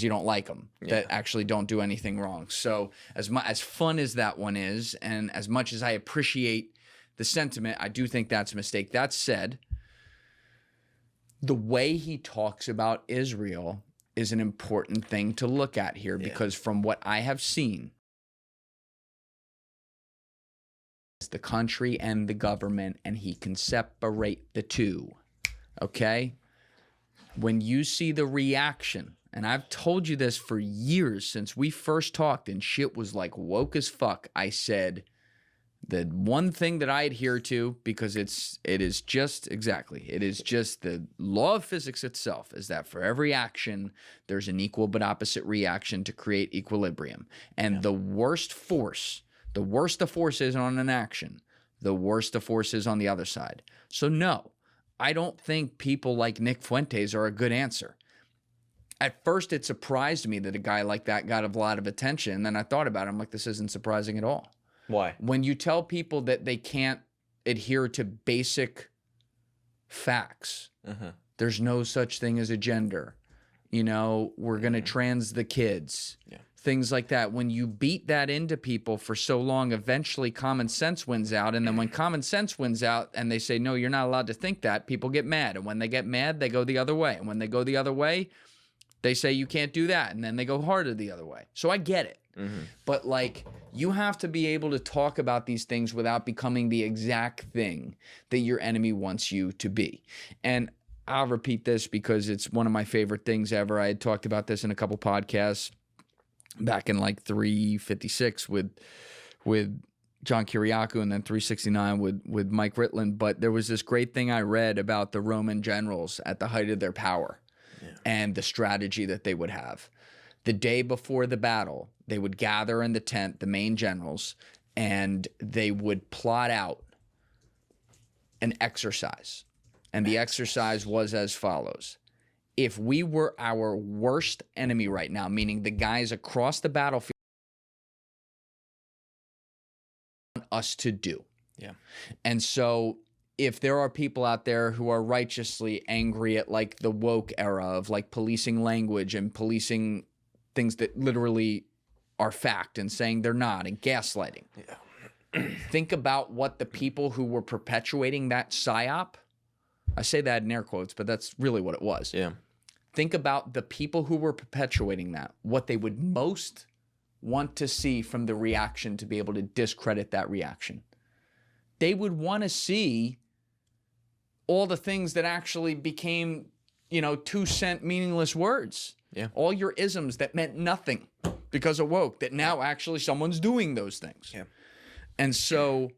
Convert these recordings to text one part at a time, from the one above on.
you don't like them that actually don't do anything wrong. So as fun as that one is, and as much as I appreciate the sentiment, I do think that's a mistake. That said, the way he talks about Israel is an important thing to look at here, because from what I have seen, the country and the government, and he can separate the two. Okay? When you see the reaction, and I've told you this for years since we first talked and shit was like woke as fuck, I said the one thing that I adhere to, because it is just the law of physics itself, is that for every action, there's an equal but opposite reaction to create equilibrium. And the worst the force is on an action, the worse the force is on the other side. So no, I don't think people like Nick Fuentes are a good answer. At first, it surprised me that a guy like that got a lot of attention. And then I thought about it. I'm like, this isn't surprising at all. Why? When you tell people that they can't adhere to basic facts, there's no such thing as a gender. You know, we're going to trans the kids. Things like that. When you beat that into people for so long, eventually common sense wins out. And then when common sense wins out and they say, no, you're not allowed to think that, people get mad. And when they get mad, they go the other way. And when they go the other way, they say you can't do that. And then they go harder the other way. So I get it. But like, you have to be able to talk about these things without becoming the exact thing that your enemy wants you to be. And I'll repeat this because it's one of my favorite things ever. I had talked about this in a couple podcasts back in like 356 with John Kiriakou, and then 369 with Mike Ritland. But there was this great thing I read about the Roman generals at the height of their power and the strategy that they would have. The day before the battle, they would gather in the tent, the main generals, and they would plot out an exercise. And the exercise was as follows. If we were our worst enemy right now, meaning the guys across the battlefield want us to do. And so if there are people out there who are righteously angry at like the woke era of like policing language and policing things that literally are fact and saying they're not, and gaslighting. Think about what the people who were perpetuating that psyop, I say that in air quotes, but that's really what it was. Think about the people who were perpetuating that, what they would most want to see from the reaction to be able to discredit that reaction. They would want to see all the things that actually became, 2-cent meaningless words. All your isms that meant nothing because of woke, that now actually someone's doing those things. And so,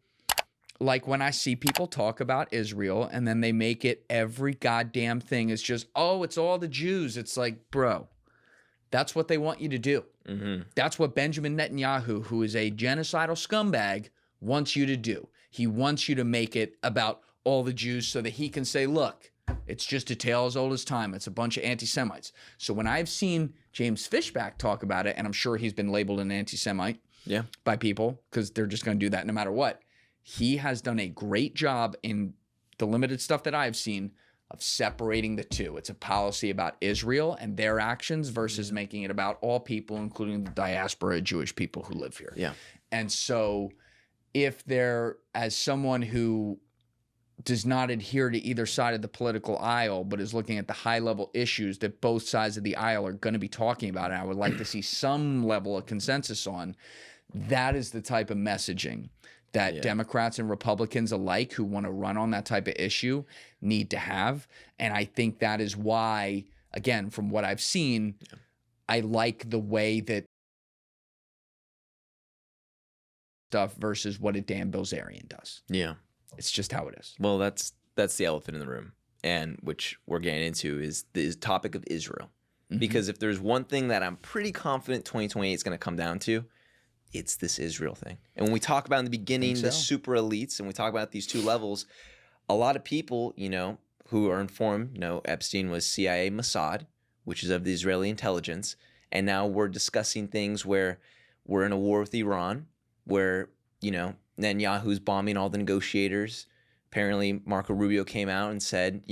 like when I see people talk about Israel and then they make it every goddamn thing is just, oh, it's all the Jews. It's like, bro, that's what they want you to do. That's what Benjamin Netanyahu, who is a genocidal scumbag, wants you to do. He wants you to make it about all the Jews so that he can say, look, it's just a tale as old as time. It's a bunch of anti-Semites. So when I've seen James Fishback talk about it, and I'm sure he's been labeled an anti-Semite by people because they're just going to do that no matter what, he has done a great job in the limited stuff that I've seen of separating the two. It's a policy about Israel and their actions versus making it about all people, including the diaspora Jewish people who live here. And so if they're, as someone who does not adhere to either side of the political aisle, but is looking at the high-level issues that both sides of the aisle are going to be talking about, and I would like to see some level of consensus on, that is the type of messaging that Democrats and Republicans alike who want to run on that type of issue need to have. And I think that is why, again, from what I've seen, I like the way that stuff versus what a Dan Bilzerian does. It's just how it is. Well, that's the elephant in the room, and which we're getting into is the topic of Israel. Because if there's one thing that I'm pretty confident 2028 is going to come down to, it's this Israel thing. And when we talk about in the beginning the super elites, and we talk about these two levels, a lot of people, who are informed, Epstein was CIA Mossad, which is of the Israeli intelligence, and now we're discussing things where we're in a war with Iran, where Netanyahu's bombing all the negotiators Apparently, Marco Rubio came out and said,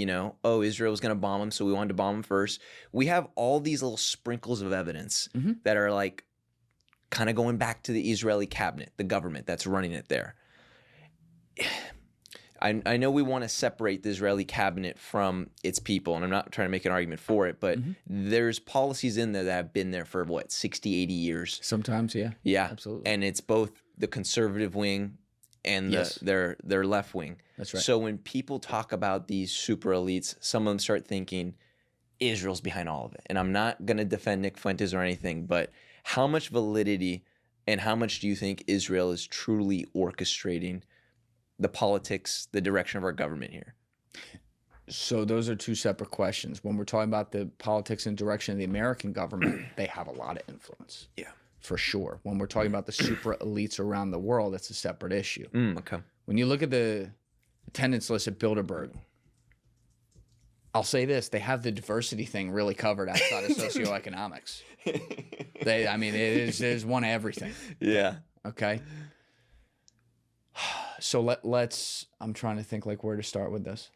oh, Israel was going to bomb them, so we wanted to bomb them first. We have all these little sprinkles of evidence that are like kind of going back to the Israeli cabinet, the government that's running it there. I know we want to separate the Israeli cabinet from its people, and I'm not trying to make an argument for it, but there's policies in there that have been there for, 60, 80 years? Sometimes, yeah. Yeah. Absolutely. And it's both the conservative wing and their left wing. That's right. So when people talk about these super elites, some of them start thinking Israel's behind all of it. And I'm not going to defend Nick Fuentes or anything, but how much validity and how much do you think Israel is truly orchestrating the politics, the direction of our government here? So those are two separate questions. When we're talking about the politics and direction of the American government, they have a lot of influence. Yeah. For sure. When we're talking about the super elites around the world, it's a separate issue. Okay. When you look at the attendance list at Bilderberg, I'll say this, they have the diversity thing really covered outside of socioeconomics. It is one of everything. Yeah. Okay. So let's, I'm trying to think like where to start with this.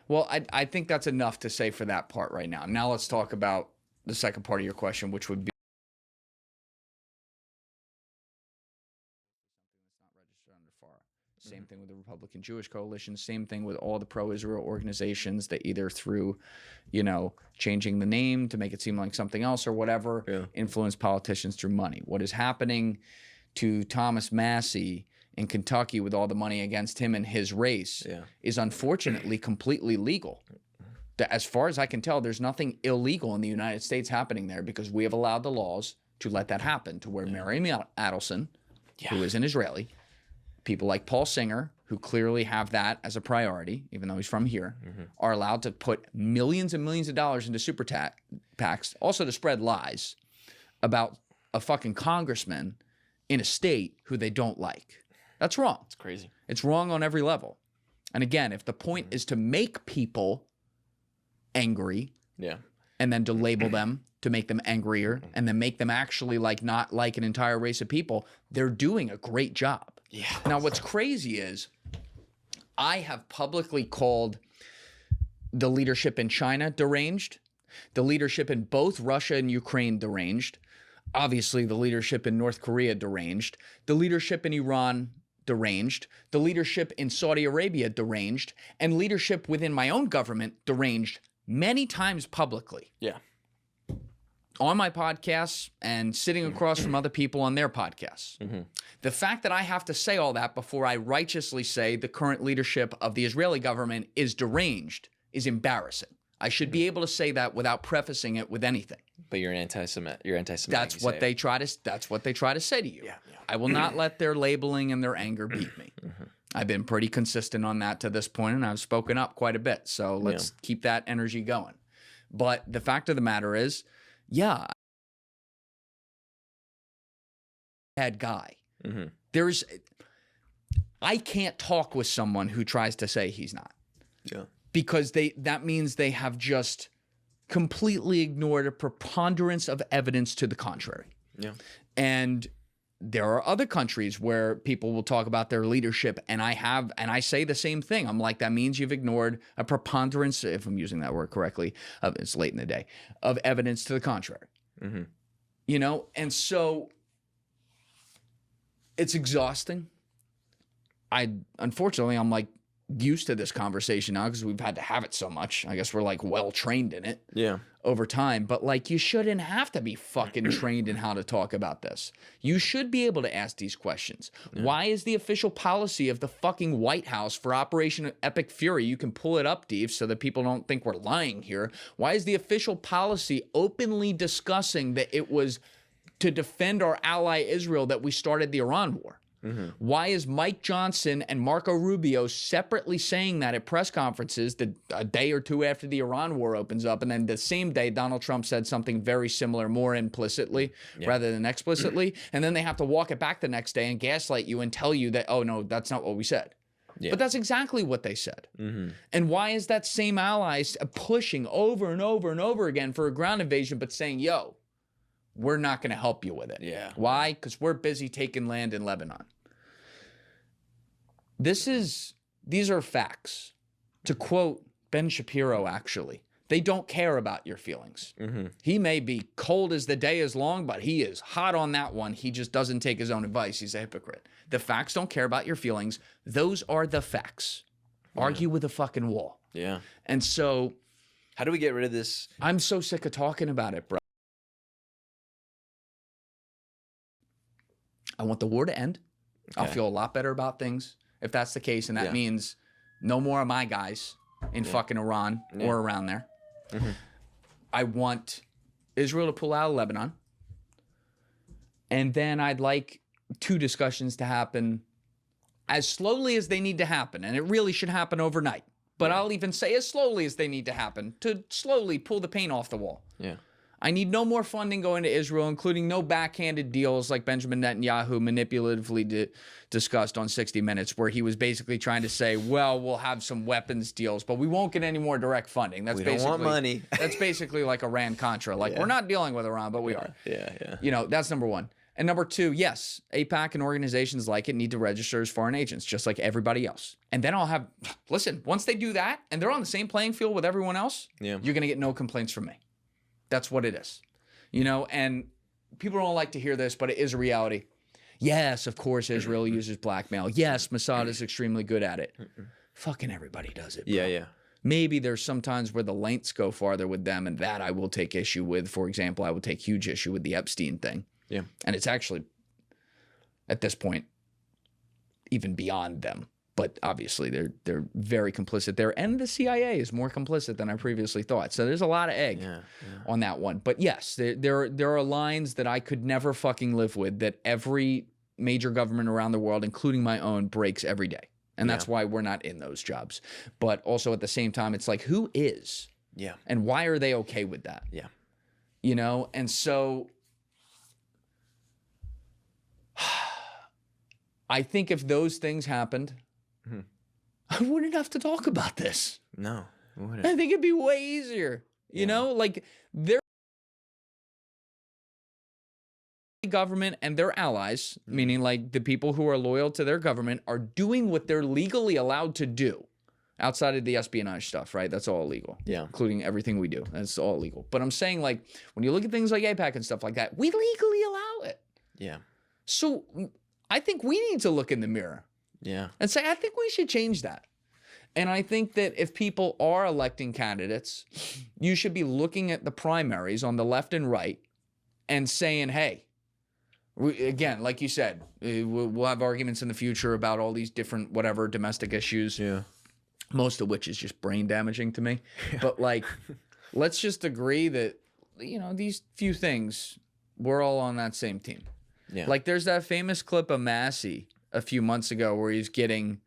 Well, I think that's enough to say for that part right now. Now let's talk about the second part of your question, which would be same thing with the Republican Jewish Coalition, same thing with all the pro-Israel organizations that either through, changing the name to make it seem like something else or whatever, influence politicians through money. What is happening to Thomas Massey in Kentucky with all the money against him and his race is unfortunately completely legal. As far as I can tell, there's nothing illegal in the United States happening there because we have allowed the laws to let that happen, to where Miriam Adelson, who is an Israeli, people like Paul Singer, who clearly have that as a priority, even though he's from here, are allowed to put millions and millions of dollars into super PACs, also to spread lies about a fucking congressman in a state who they don't like. That's wrong. It's crazy. It's wrong on every level. And again, if the point is to make people angry, and then to label them, to make them angrier, and then make them actually not like an entire race of people, they're doing a great job. Yeah. Now, what's crazy is I have publicly called the leadership in China deranged, the leadership in both Russia and Ukraine deranged, obviously the leadership in North Korea deranged, the leadership in Iran deranged, the leadership in Saudi Arabia deranged, and leadership within my own government deranged many times publicly. Yeah. On my podcasts and sitting across from other people on their podcasts. The fact that I have to say all that before I righteously say the current leadership of the Israeli government is deranged is embarrassing. I should be able to say that without prefacing it with anything. But you're anti-Semitic. You're anti-Semitic. That's what they try to say to you. Yeah. I will not let their labeling and their anger beat me. I've been pretty consistent on that to this point, and I've spoken up quite a bit. So let's keep that energy going. But the fact of the matter is, bad guy. I can't talk with someone who tries to say he's not. Yeah. Because that means they have just completely ignored a preponderance of evidence to the contrary. Yeah. And there are other countries where people will talk about their leadership, and I say the same thing. I'm like, that means you've ignored a preponderance, if I'm using that word correctly, it's late in the day, of evidence to the contrary. And so it's exhausting. Unfortunately, I'm used to this conversation now because we've had to have it so much. I guess we're well trained in it over time. But you shouldn't have to be fucking trained in how to talk about this. You should be able to ask these questions. Why is the official policy of the fucking White House for Operation Epic Fury, you can pull it up, Dave, so that people don't think we're lying here. Why is the official policy openly discussing that it was to defend our ally Israel that we started the Iran war? Why is Mike Johnson and Marco Rubio separately saying that at press conferences a day or two after the Iran war opens up, and then the same day Donald Trump said something very similar, more implicitly rather than explicitly, and then they have to walk it back the next day and gaslight you and tell you that, oh no, that's not what we said. But that's exactly what they said. And why is that same ally pushing over and over and over again for a ground invasion, but saying, yo, we're not going to help you with it? Why? Because we're busy taking land in Lebanon. This is these are facts. To quote Ben Shapiro, actually, they don't care about your feelings. He may be cold as the day is long, but he is hot on that one. He just doesn't take his own advice. He's a hypocrite. The facts don't care about your feelings. Those are the facts. Argue with a fucking wall. Yeah. And so, how do we get rid of this? I'm so sick of talking about it, bro. I want the war to end. Okay. I'll feel a lot better about things if that's the case. And that means no more of my guys in fucking Iran or around there. I want Israel to pull out of Lebanon. And then I'd like 2 discussions to happen as slowly as they need to happen. And it really should happen overnight. But I'll even say as slowly as they need to happen to slowly pull the paint off the wall. Yeah. I need no more funding going to Israel, including no backhanded deals like Benjamin Netanyahu manipulatively discussed on 60 Minutes, where he was basically trying to say, well, we'll have some weapons deals, but we won't get any more direct funding. That's we don't want money. That's basically like Iran-Contra. Like, we're not dealing with Iran, but we are. Yeah. You know, that's number one. And number 2, yes, AIPAC and organizations like it need to register as foreign agents, just like everybody else. And then I'll have, listen, once they do that and they're on the same playing field with everyone else, you're going to get no complaints from me. That's what it is. You know, and people don't like to hear this, but it is a reality. Yes, of course, Israel uses blackmail. Yes, Mossad is extremely good at it. Fucking everybody does it, bro. Yeah. Maybe there's some times where the lengths go farther with them, and that I will take issue with. For example, I will take huge issue with the Epstein thing. Yeah. And it's actually, at this point, even beyond them. But obviously, they're very complicit there. And the CIA is more complicit than I previously thought. So there's a lot of egg on that one. But yes, there are lines that I could never fucking live with that every major government around the world, including my own, breaks every day. And that's why we're not in those jobs. But also at the same time, it's like, who is? Yeah. And why are they okay with that? Yeah. You know? And so I think if those things happened, I wouldn't have to talk about this. No, it wouldn't. I think it'd be way easier. You know, like their government and their allies, meaning like the people who are loyal to their government, are doing what they're legally allowed to do outside of the espionage stuff, right? That's all illegal. Yeah. Including everything we do. That's all illegal. But I'm saying, like, when you look at things like AIPAC and stuff like that, we legally allow it. Yeah. So I think we need to look in the mirror. Yeah. And say, I think we should change that. And I think that if people are electing candidates, you should be looking at the primaries on the left and right and saying, hey, again, like you said, we'll have arguments in the future about all these different whatever domestic issues. Yeah. Most of which is just brain damaging to me. Yeah. But like, let's just agree that, you know, these few things, we're all on that same team. Yeah. Like there's that famous clip of Massey a few months ago where he's getting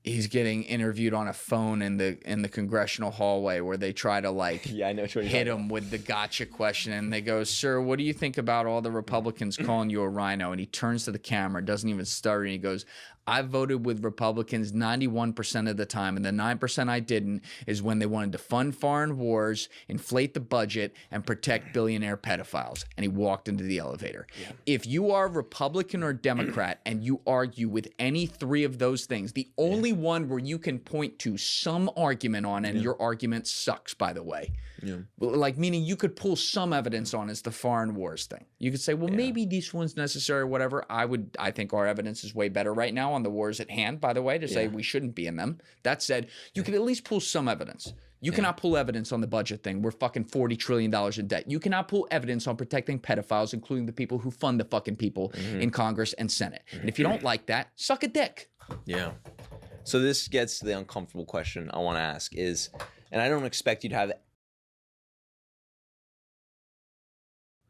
interviewed on a phone in the congressional hallway where they try to like hit him with the gotcha question, and they go, "Sir, what do you think about all the Republicans calling you a rhino?" And he turns to the camera, doesn't even stutter, and he goes, "I voted with Republicans 91% of the time, and the 9% I didn't is when they wanted to fund foreign wars, inflate the budget, and protect billionaire pedophiles." And he walked into the elevator. Yeah. If you are Republican or Democrat and you argue with any 3 of those things, the only one where you can point to some argument on, and your argument sucks, by the way. Yeah. Like, meaning you could pull some evidence on is the foreign wars thing. You could say, well, maybe this one's necessary or whatever. I think our evidence is way better right now on the wars at hand, by the way, to say we shouldn't be in them. That said, you could at least pull some evidence. You cannot pull evidence on the budget thing. We're fucking $40 trillion in debt. You cannot pull evidence on protecting pedophiles, including the people who fund the fucking people in Congress and Senate. And if you don't like that, suck a dick. Yeah. So this gets to the uncomfortable question I want to ask is, and I don't expect you to have,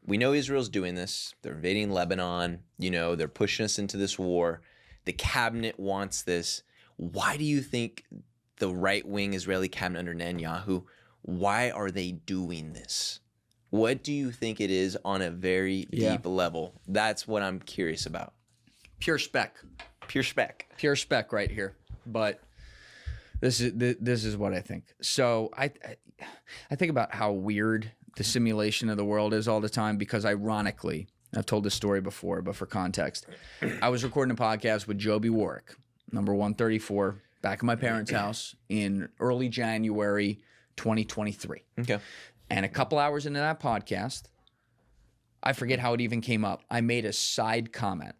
we know Israel's doing this. They're invading Lebanon. You know, they're pushing us into this war. The cabinet wants this. Why do you think the right-wing Israeli cabinet under Netanyahu, why are they doing this? What do you think it is on a very deep level? That's what I'm curious about. Pure spec. Pure spec. Pure spec right here. But this is what I think. So I think about how weird the simulation of the world is all the time, because ironically, I've told this story before, but for context, I was recording a podcast with Joby Warwick, number 134, back in my parents' house in early January 2023. Okay. And a couple hours into that podcast, I forget how it even came up. I made a side comment.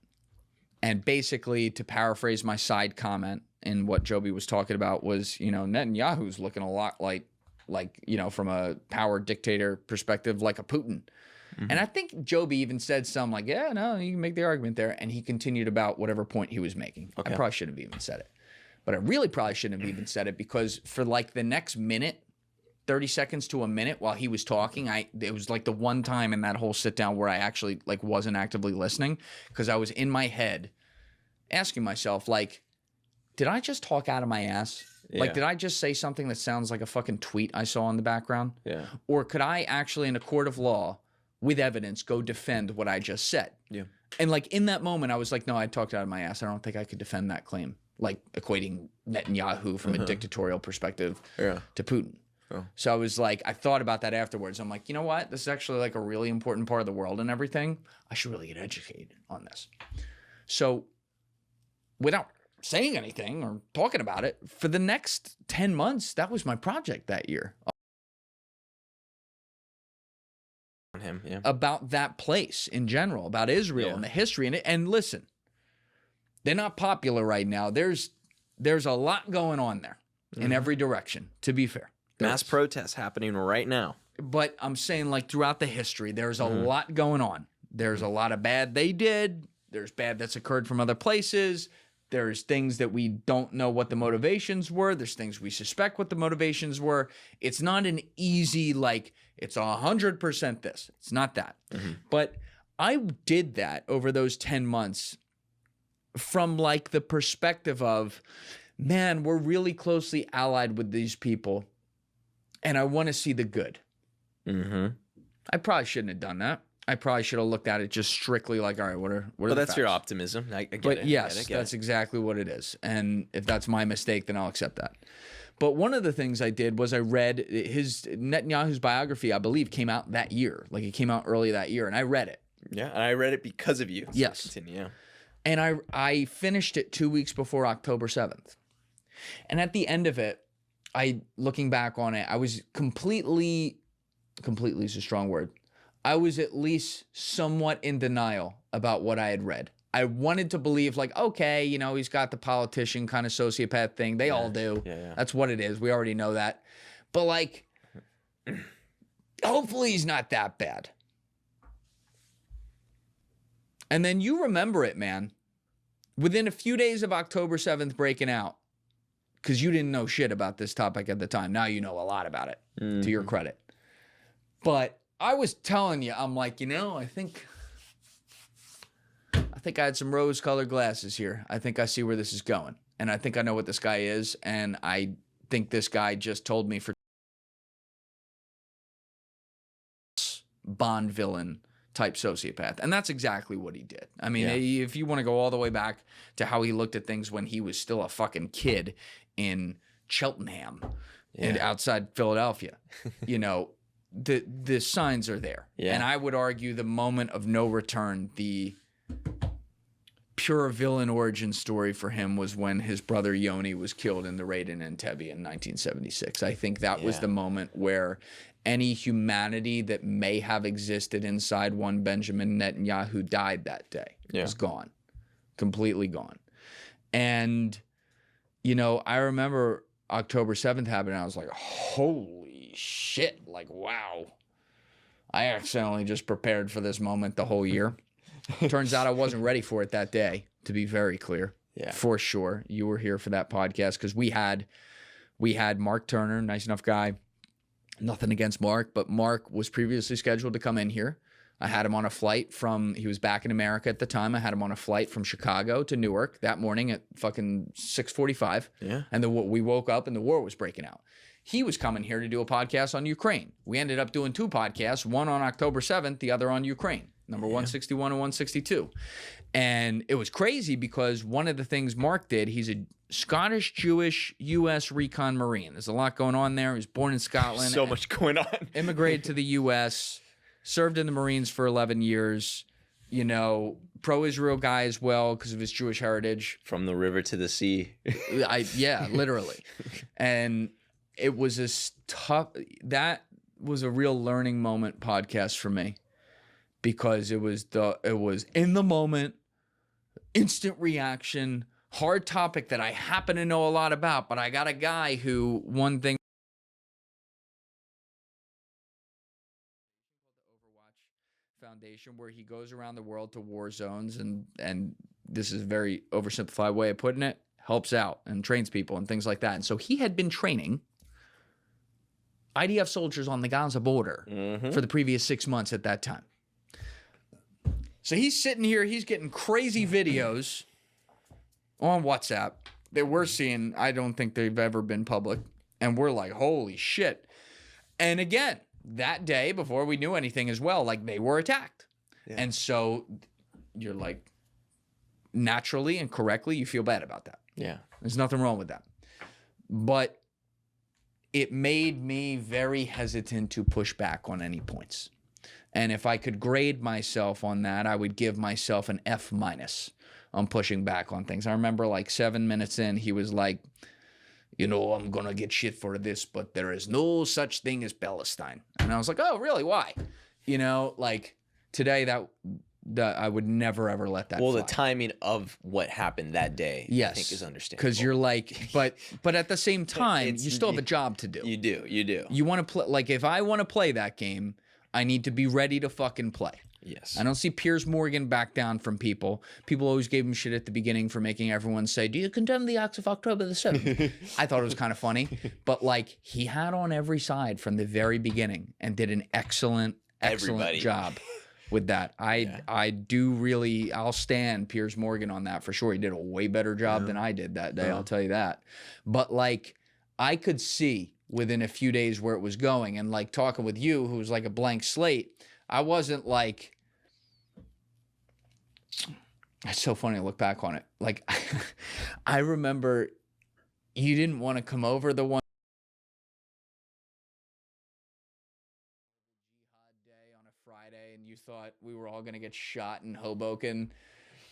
And basically, to paraphrase my side comment in what Joby was talking about was, Netanyahu's looking a lot like, from a power dictator perspective, like a Putin. Mm-hmm. And I think Joby even said something like, yeah, no, you can make the argument there. And he continued about whatever point he was making. Okay. I probably shouldn't have even said it. But I really probably shouldn't have even said it because for like the next minute, 30 seconds to a minute while he was talking, it was like the one time in that whole sit down where I actually like wasn't actively listening because I was in my head asking myself, like, did I just talk out of my ass? Yeah. Like, did I just say something that sounds like a fucking tweet I saw in the background? Yeah. Or could I actually, in a court of law, with evidence, go defend what I just said? Yeah. And like in that moment, I was like, no, I talked out of my ass. I don't think I could defend that claim. Like equating Netanyahu from a dictatorial perspective to Putin. Oh. So I was like, I thought about that afterwards. I'm like, you know what? This is actually like a really important part of the world and everything. I should really get educated on this. So without saying anything or talking about it, for the next 10 months, that was my project that year. On him, yeah. About that place in general, about Israel and the history in it. And listen, they're not popular right now. There's a lot going on there in every direction, to be fair. Mass protests happening right now. But I'm saying, like, throughout the history, there's a lot going on. There's a lot of bad they did. There's bad that's occurred from other places. There's things that we don't know what the motivations were. There's things we suspect what the motivations were. It's not an easy, like, it's 100% this. It's not that. But I did that over those 10 months from, like, the perspective of, man, we're really closely allied with these people. And I want to see the good. I probably shouldn't have done that. I probably should have looked at it just strictly like, all right, what are the that's facts? your optimism. I get but it. Yes, that's exactly what it is. And if that's my mistake, then I'll accept that. But one of the things I did was I read Netanyahu's biography, I believe, came out that year. Like it came out early that year, and I read it. Yeah, and I read it because of you. So yes. Continue, yeah. And I finished it 2 weeks before October 7th. And at the end of it, looking back on it, I was completely is a strong word. I was at least somewhat in denial about what I had read. I wanted to believe like, okay, he's got the politician kind of sociopath thing. They all do. Yeah. That's what it is. We already know that. But like, hopefully he's not that bad. And then you remember it, man. Within a few days of October 7th breaking out, because you didn't know shit about this topic at the time. Now you know a lot about it, to your credit. But I was telling you, I'm like, I think I had some rose-colored glasses here. I think I see where this is going. And I think I know what this guy is. And I think this guy just told me for Bond villain type sociopath. And that's exactly what he did. I mean, if you want to go all the way back to how he looked at things when he was still a fucking kid in Cheltenham and outside Philadelphia, the signs are there. Yeah. And I would argue the moment of no return, the pure villain origin story for him was when his brother Yoni was killed in the raid in Entebbe in 1976. I think that was the moment where any humanity that may have existed inside one Benjamin Netanyahu died that day. It was gone. Completely gone. And, I remember October 7th happened, and I was like, holy shit. Like, wow. I accidentally just prepared for this moment the whole year. Turns out I wasn't ready for it that day, to be very clear. Yeah. For sure. You were here for that podcast because we had Mark Turner, nice enough guy. Nothing against Mark, but Mark was previously scheduled to come in here. I had him on a flight he was back in America at the time. I had him on a flight from Chicago to Newark that morning at fucking 6:45. Yeah. And we woke up and the war was breaking out. He was coming here to do a podcast on Ukraine. We ended up doing 2 podcasts, one on October 7th, the other on Ukraine, number 161 and 162. And it was crazy because one of the things Mark did, he's a Scottish, Jewish, U.S. recon Marine. There's a lot going on there. He was born in Scotland. So much going on. Immigrated to the U.S., served in the Marines for 11 years, you know, pro-Israel guy as well because of his Jewish heritage. From the river to the sea. Yeah, literally. And it was that was a real learning moment podcast for me because it was in the moment, instant reaction, hard topic that I happen to know a lot about, but I got a guy who one thing Foundation where he goes around the world to war zones and this is a very oversimplified way of putting it, helps out and trains people and things like that. And so he had been training IDF soldiers on the Gaza border for the previous 6 months at that time. So he's sitting here, he's getting crazy videos on WhatsApp that we're seeing. I don't think they've ever been public. And we're like, holy shit. And again, that day before we knew anything as well, like they were attacked. Yeah. And so you're like, naturally and correctly, you feel bad about that. Yeah. There's nothing wrong with that. But it made me very hesitant to push back on any points. And if I could grade myself on that, I would give myself an F- on pushing back on things. I remember like 7 minutes in, he was like, you know, I'm going to get shit for this, but there is no such thing as Palestine. And I was like, oh, really? Why? You know, like today that I would never, ever let that fly. The timing of what happened that day, yes, I think is understandable. Because you're like, but at the same time, you still have a job to do. You do. You want to play, like if I want to play that game, I need to be ready to fucking play. Yes. I don't see Piers Morgan back down from people. People always gave him shit at the beginning for making everyone say, do you condemn the acts of October the 7th? I thought it was kind of funny. But like he had on every side from the very beginning and did an excellent job with that. I do really, I'll stand Piers Morgan on that for sure. He did a way better job than I did that day. I'll tell you that. But like I could see within a few days where it was going and like talking with you, who was like a blank slate, I wasn't like, it's so funny to look back on it. Like, I remember you didn't want to come over the one day on a Friday and you thought we were all going to get shot in Hoboken.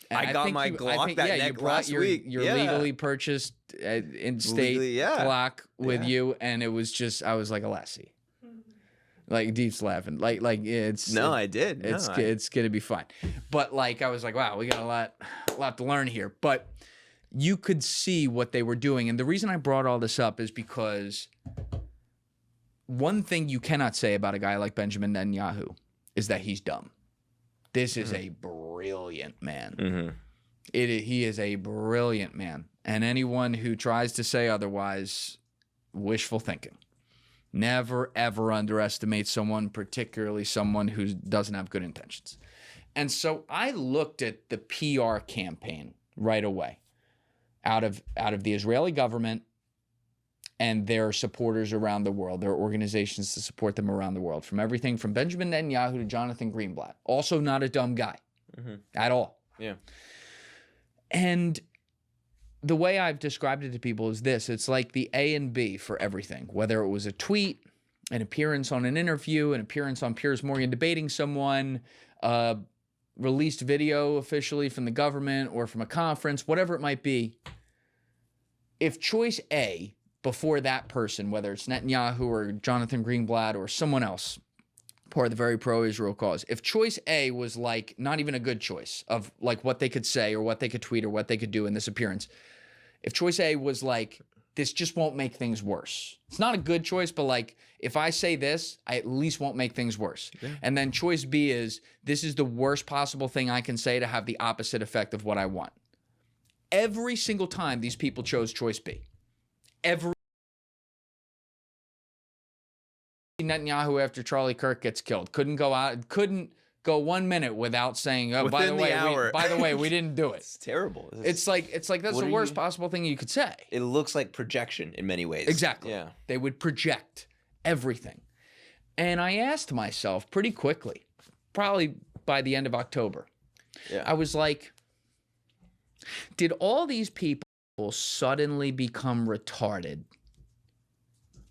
And I got my Glock you brought your week. Legally purchased in-state Glock with you, and it was just, I was like a lassie. Like Deep's laughing. Like it's I did. It's gonna be fine. But like I was like, wow, we got a lot to learn here. But you could see what they were doing, and the reason I brought all this up is because one thing you cannot say about a guy like Benjamin Netanyahu is that he's dumb. This is a brilliant man. He is a brilliant man, and anyone who tries to say otherwise, wishful thinking. Never, ever underestimate someone, particularly someone who doesn't have good intentions. And so I looked at the PR campaign right away out of the Israeli government and their supporters around the world, their organizations to support them around the world, from everything from Benjamin Netanyahu to Jonathan Greenblatt. Also not a dumb guy at all. Yeah. And the way I've described it to people is this. It's like the A and B for everything, whether it was a tweet, an appearance on an interview, an appearance on Piers Morgan debating someone, released video officially from the government or from a conference, whatever it might be. If choice A before that person, whether it's Netanyahu or Jonathan Greenblatt or someone else, part of the very pro-Israel cause, if choice A was like not even a good choice of like what they could say or what they could tweet or what they could do in this appearance, if choice A was like, this just won't make things worse. It's not a good choice, but like, if I say this, I at least won't make things worse. Yeah. And then choice B is, this is the worst possible thing I can say to have the opposite effect of what I want. Every single time these people chose choice B. Every Netanyahu after Charlie Kirk gets killed couldn't go 1 minute without saying, "Oh, by the way, we didn't do it." It's terrible. It's like that's the worst possible thing you could say. It looks like projection in many ways. Exactly. Yeah. They would project everything. And I asked myself pretty quickly, probably by the end of October, I was like, did all these people suddenly become retarded?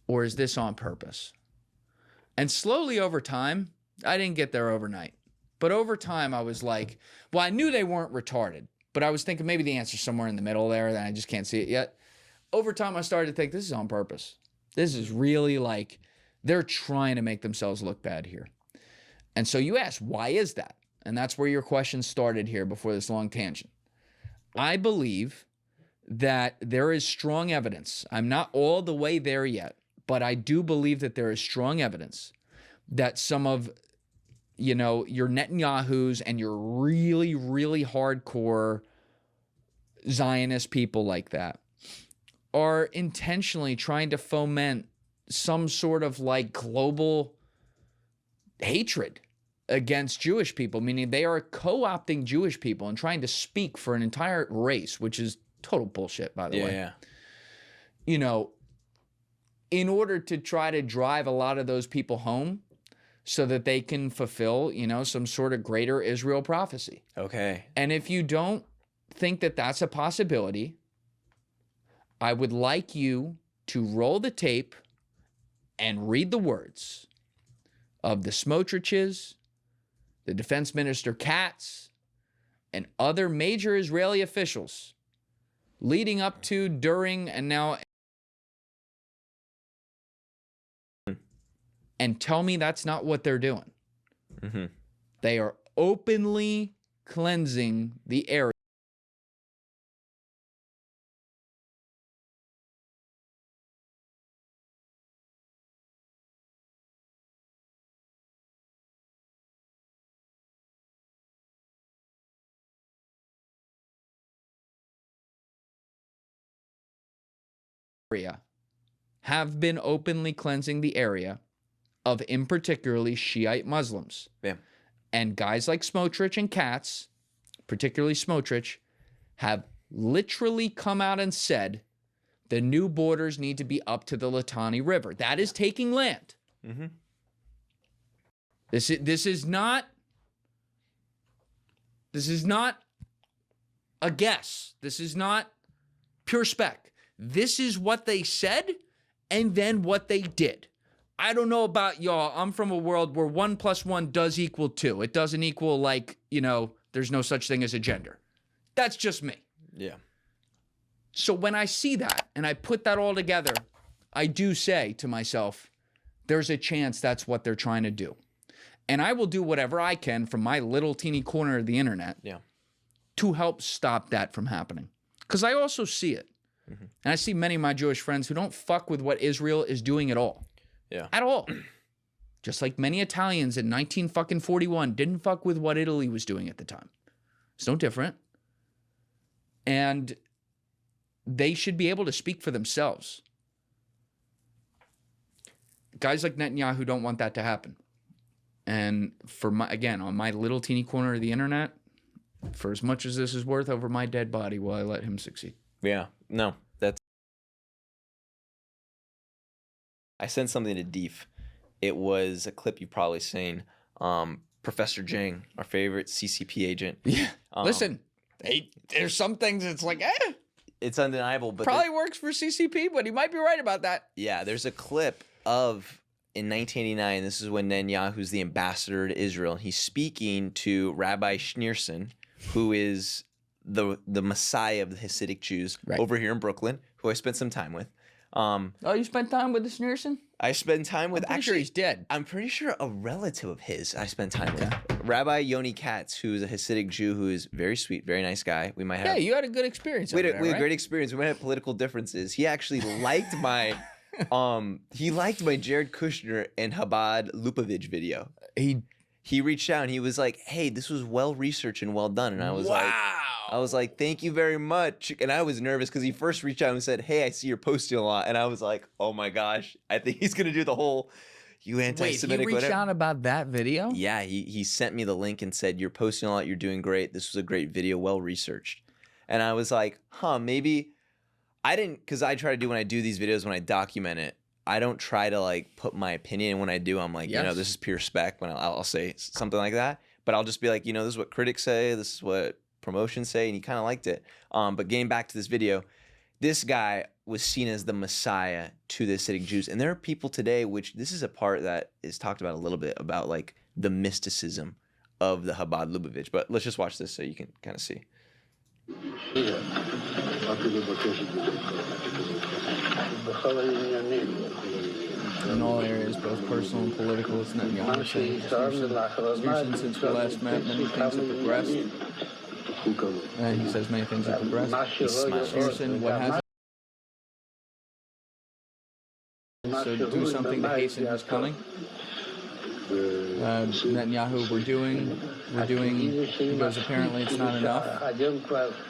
Or is this on purpose? And slowly over time, I didn't get there overnight. But over time, I was like, well, I knew they weren't retarded, but I was thinking maybe the answer's somewhere in the middle there, and I just can't see it yet. Over time, I started to think this is on purpose. This is really like they're trying to make themselves look bad here. And so you ask, why is that? And that's where your question started here before this long tangent. I believe that there is strong evidence. I'm not all the way there yet, but I do believe that there is strong evidence that some of, you know, your Netanyahus and your really, really hardcore Zionist people like that are intentionally trying to foment some sort of like global hatred against Jewish people, meaning they are co-opting Jewish people and trying to speak for an entire race, which is total bullshit, by the way. Yeah. You know, in order to try to drive a lot of those people home so that they can fulfill, you know, some sort of greater Israel prophecy. Okay. And if you don't think that that's a possibility, I would like you to roll the tape and read the words of the Smotriches, the Defense Minister Katz, and other major Israeli officials leading up to, during, and now, and tell me that's not what they're doing. Mm-hmm. They are openly cleansing the area. Have been openly cleansing the area of, in particularly, Shiite Muslims. Yeah. And guys like Smotrich and Katz, particularly Smotrich, have literally come out and said the new borders need to be up to the Litani River. That is taking land. Mm-hmm. This is not a guess. This is not pure spec. This is what they said and then what they did. I don't know about y'all. I'm from a world where 1 + 1 does equal 2. It doesn't equal like, you know, there's no such thing as a gender. That's just me. Yeah. So when I see that and I put that all together, I do say to myself, there's a chance that's what they're trying to do. And I will do whatever I can from my little teeny corner of the internet to help stop that from happening. Because I also see it. Mm-hmm. And I see many of my Jewish friends who don't fuck with what Israel is doing at all. Yeah. At all. Just like many Italians in 1941 didn't fuck with what Italy was doing at the time. It's no different. And they should be able to speak for themselves. Guys like Netanyahu don't want that to happen. And for my, again, on my little teeny corner of the internet, for as much as this is worth over my dead body, will I let him succeed? Yeah. No, that's. I sent something to Deef. It was a clip you've probably seen. Professor Jang, our favorite CCP agent. Yeah. Listen, there's some things it's like, it's undeniable, but probably works for CCP, but he might be right about that. Yeah, there's a clip of in 1989. This is when Netanyahu's the ambassador to Israel. He's speaking to Rabbi Schneerson, who is the Messiah of the Hasidic Jews over here in Brooklyn, who I spent some time with. Oh, you spent time with the Schneerson? I spent time with, I'm pretty sure he's dead. I'm pretty sure a relative of his I spent time with. Rabbi Yoni Katz, who is a Hasidic Jew who is very sweet, very nice guy. We might have. Yeah, you had a good experience. We had a great experience. We might have political differences. He actually liked my Jared Kushner and Chabad Lubavitch video. He reached out and he was like, "Hey, this was well researched and well done." And I was like, "Thank you very much." And I was nervous because he first reached out and said, "Hey, I see you're posting a lot." And I was like, "Oh my gosh, I think he's gonna do the whole you anti-Semitic." Wait, he reached out about that video? Yeah, he sent me the link and said, "You're posting a lot. You're doing great. This was a great video, well researched." And I was like, maybe I didn't, because I try to do when I do these videos, when I document it, I don't try to like put my opinion. When I do, I'm like, you know, this is pure spec. When I'll say something like that, but I'll just be like, you know, this is what critics say. This is what promotions say, and he kind of liked it. But getting back to this video, this guy was seen as the Messiah to the Hasidic Jews, and there are people today, which this is a part that is talked about a little bit, about like the mysticism of the Chabad Lubavitch. But let's just watch this so you can kind of see. In all areas, both personal and political, it's Netanyahu saying, since we last met, many things have progressed. And he says many things have progressed. He smiles. What has so do something to hasten his coming. Netanyahu, we're doing, he goes, apparently it's not enough.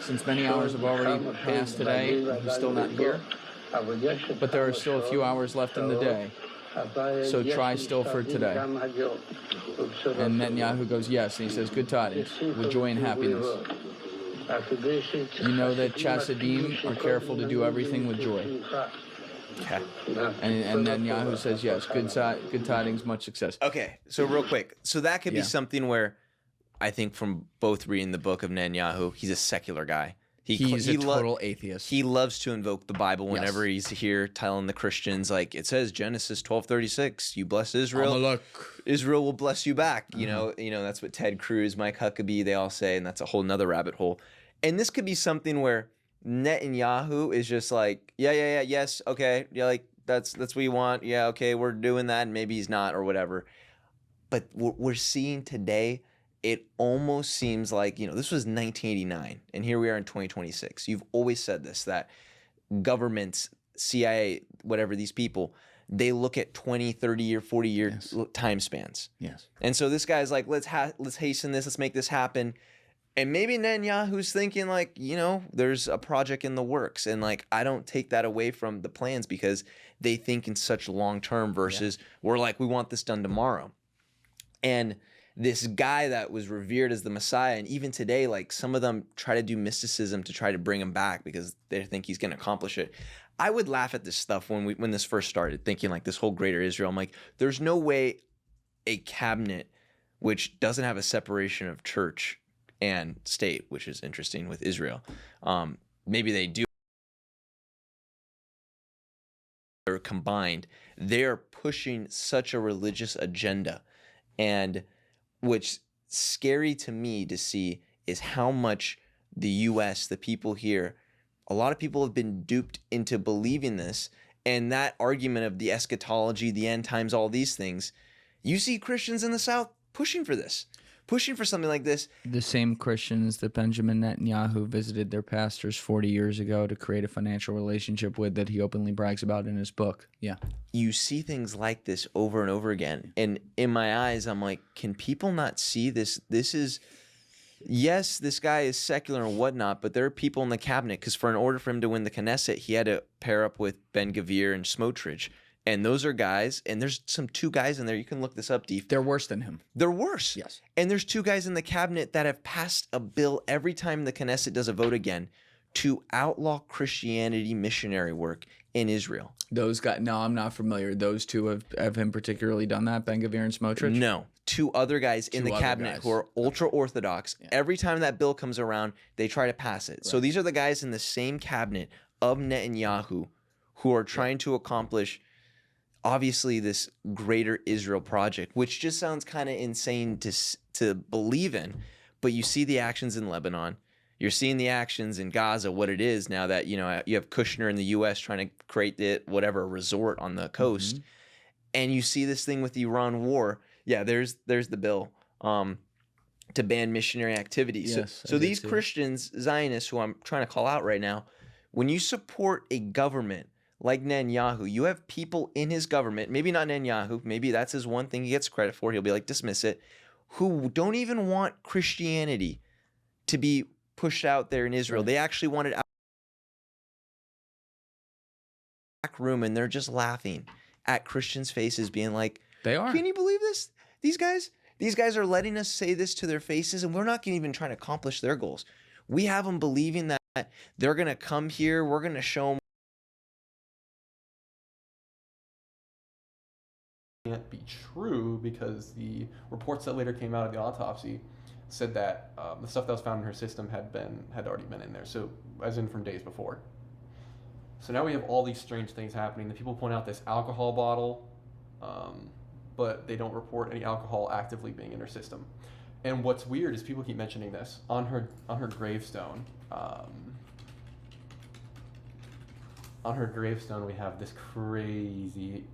Since many hours have already passed today, he's still not here. But there are still a few hours left in the day. So try still for today. And Netanyahu goes, yes. And he says, good tidings, with joy and happiness. You know that Chassidim are careful to do everything with joy. Okay. And Netanyahu says, yes, good tidings, much success. Okay, so real quick. So that could be something where I think from both reading the book of Netanyahu, he's a secular guy. He's a total atheist. He loves to invoke the Bible whenever he's here telling the Christians, like, it says Genesis 12:36, you bless Israel, Israel will bless you back. You know, that's what Ted Cruz, Mike Huckabee, they all say, and that's a whole nother rabbit hole. And this could be something where Netanyahu is just like, yes, okay, yeah, like that's what you want, yeah, okay, we're doing that, and maybe he's not or whatever. But what we're seeing today, it almost seems like, this was 1989, and here we are in 2026. You've always said this, that governments, CIA, whatever, these people, they look at 20, 30 year, 40 year time spans. Yes. And so this guy's like, let's hasten this, let's make this happen. And maybe Netanyahu's thinking like, there's a project in the works. And like, I don't take that away from the plans because they think in such long term versus we're like, we want this done tomorrow. And this guy that was revered as the Messiah, and even today, like some of them try to do mysticism to try to bring him back because they think he's going to accomplish it. I would laugh at this stuff when this first started, thinking like this whole greater Israel. I'm like, there's no way a cabinet which doesn't have a separation of church and state, which is interesting with Israel. Maybe they do. They're combined. They're pushing such a religious agenda, and what's scary to me to see is how much the U.S., the people here, a lot of people have been duped into believing this. And that argument of the eschatology, the end times, all these things, you see Christians in the South pushing for this, pushing for something like this. The same Christians that Benjamin Netanyahu visited their pastors 40 years ago to create a financial relationship with that he openly brags about in his book. Yeah. You see things like this over and over again. And in my eyes, I'm like, can people not see this? This is, yes, this guy is secular and whatnot, but there are people in the cabinet, because in order for him to win the Knesset, he had to pair up with Ben Gvir and Smotrich. And those are guys, and there's two guys in there. You can look this up, Deef. They're worse than him. They're worse. Yes. And there's two guys in the cabinet that have passed a bill every time the Knesset does a vote again to outlaw Christianity missionary work in Israel. Those guys, no, I'm not familiar. Those two have him particularly done that, Ben Gvir and Smotrich? No. Two other guys in the cabinet who are ultra-Orthodox. Yeah. Every time that bill comes around, they try to pass it. Right. So these are the guys in the same cabinet of Netanyahu who are trying to accomplish obviously this greater Israel project, which just sounds kind of insane to believe in. But you see the actions in Lebanon. You're seeing the actions in Gaza, what it is now that, you have Kushner in the U.S. trying to create whatever resort on the coast. Mm-hmm. And you see this thing with the Iran war. Yeah, there's the bill to ban missionary activities. Yes, so these Christians, Zionists, who I'm trying to call out right now, when you support a government like Netanyahu, you have people in his government, maybe not Netanyahu, maybe that's his one thing he gets credit for, he'll be like, dismiss it, who don't even want Christianity to be pushed out there in Israel. Right. They actually want it out back room, and they're just laughing at Christians' faces, being like, they are. Can you believe this? These guys are letting us say this to their faces, and we're not even trying to accomplish their goals. We have them believing that they're going to come here, we're going to show them. Can't be true, because the reports that later came out of the autopsy said that the stuff that was found in her system had already been in there, so as in from days before. So now we have all these strange things happening. The people point out this alcohol bottle, but they don't report any alcohol actively being in her system. And what's weird is people keep mentioning this on her gravestone. On her gravestone, we have this crazy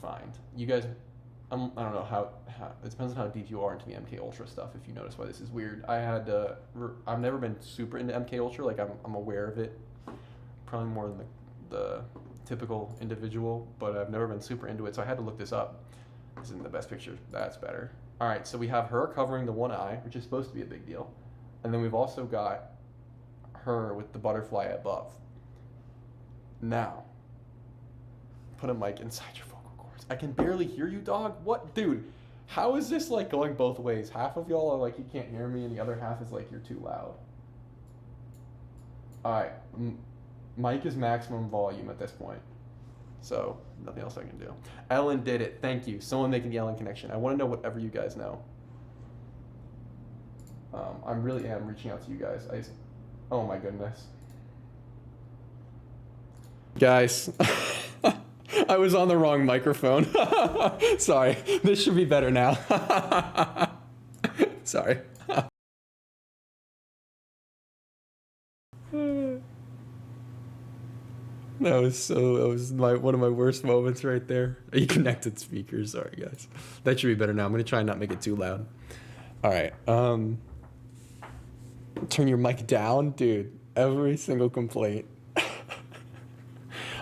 find. You guys, I don't know how it depends on how deep you are into the MK Ultra stuff. If you notice why this is weird, I've never been super into MK Ultra. Like I'm aware of it, probably more than the typical individual, but I've never been super into it. So I had to look this up. This isn't the best picture. That's better. All right, so we have her covering the one eye, which is supposed to be a big deal, and then we've also got her with the butterfly above. Now, put a mic inside your vocal cords. I can barely hear you, dog. What, dude? How is this like going both ways? Half of y'all are like you can't hear me, and the other half is like you're too loud. All right, mic is maximum volume at this point, so nothing else I can do. Ellen did it. Thank you. Someone making the Ellen connection. I want to know whatever you guys know. I really am reaching out to you guys. Oh my goodness. Guys, I was on the wrong microphone. Sorry, this should be better now. Sorry. That was one of my worst moments right there. You connected speakers. Sorry guys. That should be better now. I'm gonna try and not make it too loud. All right. Turn your mic down, dude. Every single complaint.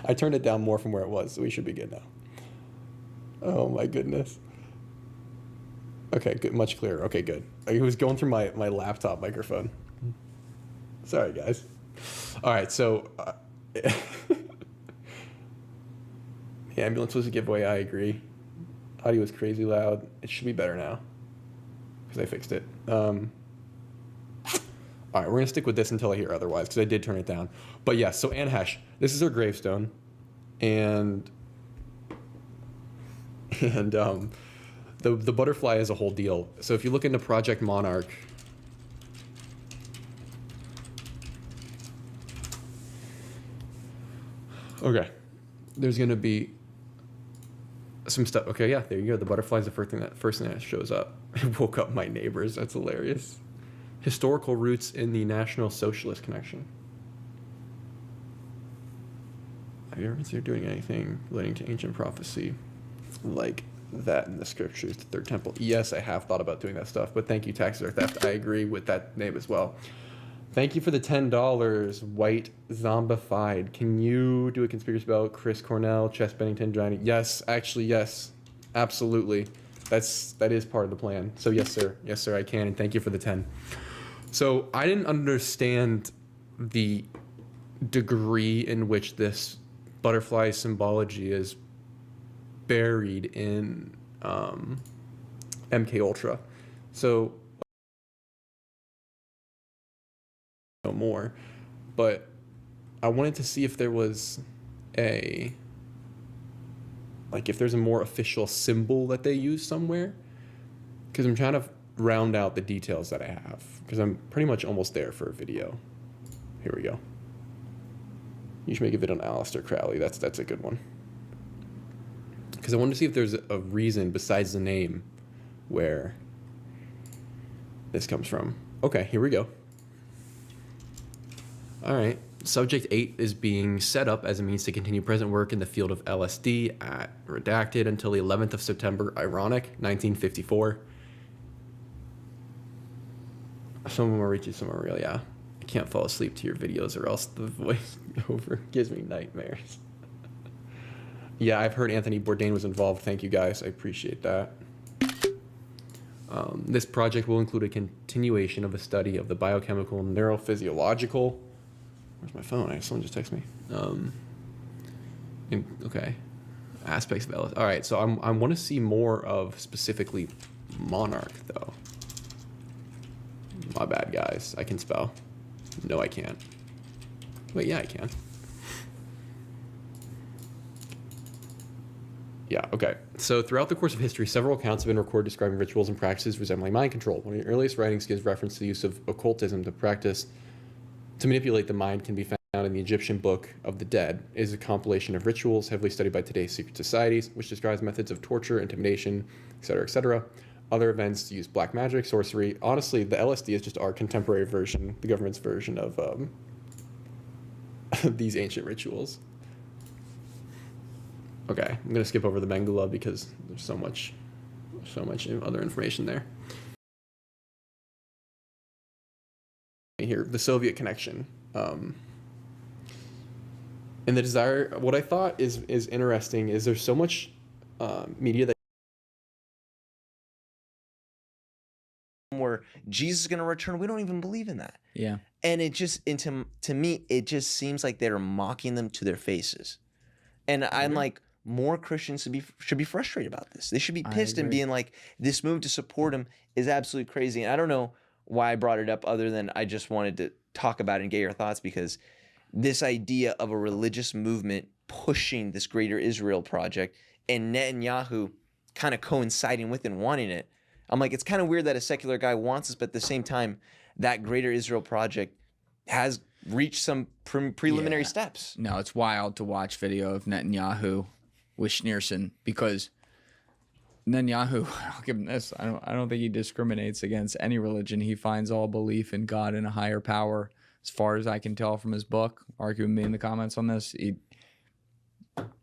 I turned it down more from where it was, so we should be good now. Oh my goodness. Okay, good, much clearer. Okay, good. I was going through my laptop microphone. Sorry, guys. All right, so the ambulance was a giveaway. I agree. Audio was crazy loud. It should be better now because I fixed it. All right, we're gonna stick with this until I hear otherwise because I did turn it down. But yes, so Anne Hesh, this is her gravestone, and the butterfly is a whole deal. So if you look into Project Monarch, okay, there's gonna be some stuff. Okay, yeah, there you go. The butterfly is the first thing that shows up. It woke up my neighbors. That's hilarious. Historical roots in the National Socialist connection. Have you ever considered doing anything relating to ancient prophecy like that in the scriptures, the Third Temple? Yes, I have thought about doing that stuff, but thank you, Taxes Are Theft. I agree with that name as well. Thank you for the $10, White Zombified. Can you do a conspiracy about Chris Cornell, Chess Bennington, Johnny? Yes, actually, yes. Absolutely. That is part of the plan. So yes, sir. Yes, sir, I can, and thank you for the 10. So I didn't understand the degree in which this butterfly symbology is buried in MK Ultra. So no more, but I wanted to see if there was if there's a more official symbol that they use somewhere, because I'm trying to round out the details that I have, because I'm pretty much almost there for a video. Here we go. You should make a video on Aleister Crowley. That's a good one. Because I wanted to see if there's a reason besides the name where this comes from. Okay, here we go. All right. Subject 8 is being set up as a means to continue present work in the field of LSD at redacted until the 11th of September, ironic, 1954. Some of them are reaching, some are real, yeah. I can't fall asleep to your videos or else the voice over gives me nightmares. Yeah, I've heard Anthony Bourdain was involved. Thank you guys, I appreciate that. This project will include a continuation of a study of the biochemical and neurophysiological. Where's my phone? Someone just texted me. Okay. Aspects of LSD. All right, so I want to see more of specifically Monarch, though. My bad, guys. I can spell. No, I can't. Wait, yeah, I can. Yeah, okay. So throughout the course of history, several accounts have been recorded describing rituals and practices resembling mind control. One of the earliest writings gives reference to the use of occultism to manipulate the mind can be found Found in the Egyptian Book of the Dead is a compilation of rituals heavily studied by today's secret societies, which describes methods of torture, intimidation, etc., etc. Other events use black magic, sorcery. Honestly, the LSD is just our contemporary version, the government's version of these ancient rituals. Okay, I'm gonna skip over the Mengele because there's so much other information there. Here, the Soviet connection. And the desire, what I thought is interesting is there's so much media that where Jesus is going to return. We don't even believe in that. Yeah. And it just, and to me, it just seems like they're mocking them to their faces. And I'm like, more Christians should be frustrated about this. They should be pissed and being like, this move to support him is absolutely crazy. And I don't know why I brought it up other than I just wanted to talk about it and get your thoughts, because this idea of a religious movement pushing this greater Israel project and Netanyahu kind of coinciding with and wanting it. I'm like, it's kind of weird that a secular guy wants this, but at the same time, that greater Israel project has reached some preliminary steps. No, it's wild to watch video of Netanyahu with Schneerson, because Netanyahu, I'll give him this, I don't think he discriminates against any religion. He finds all belief in God and a higher power. As far as I can tell from his book, argue with me in the comments on this,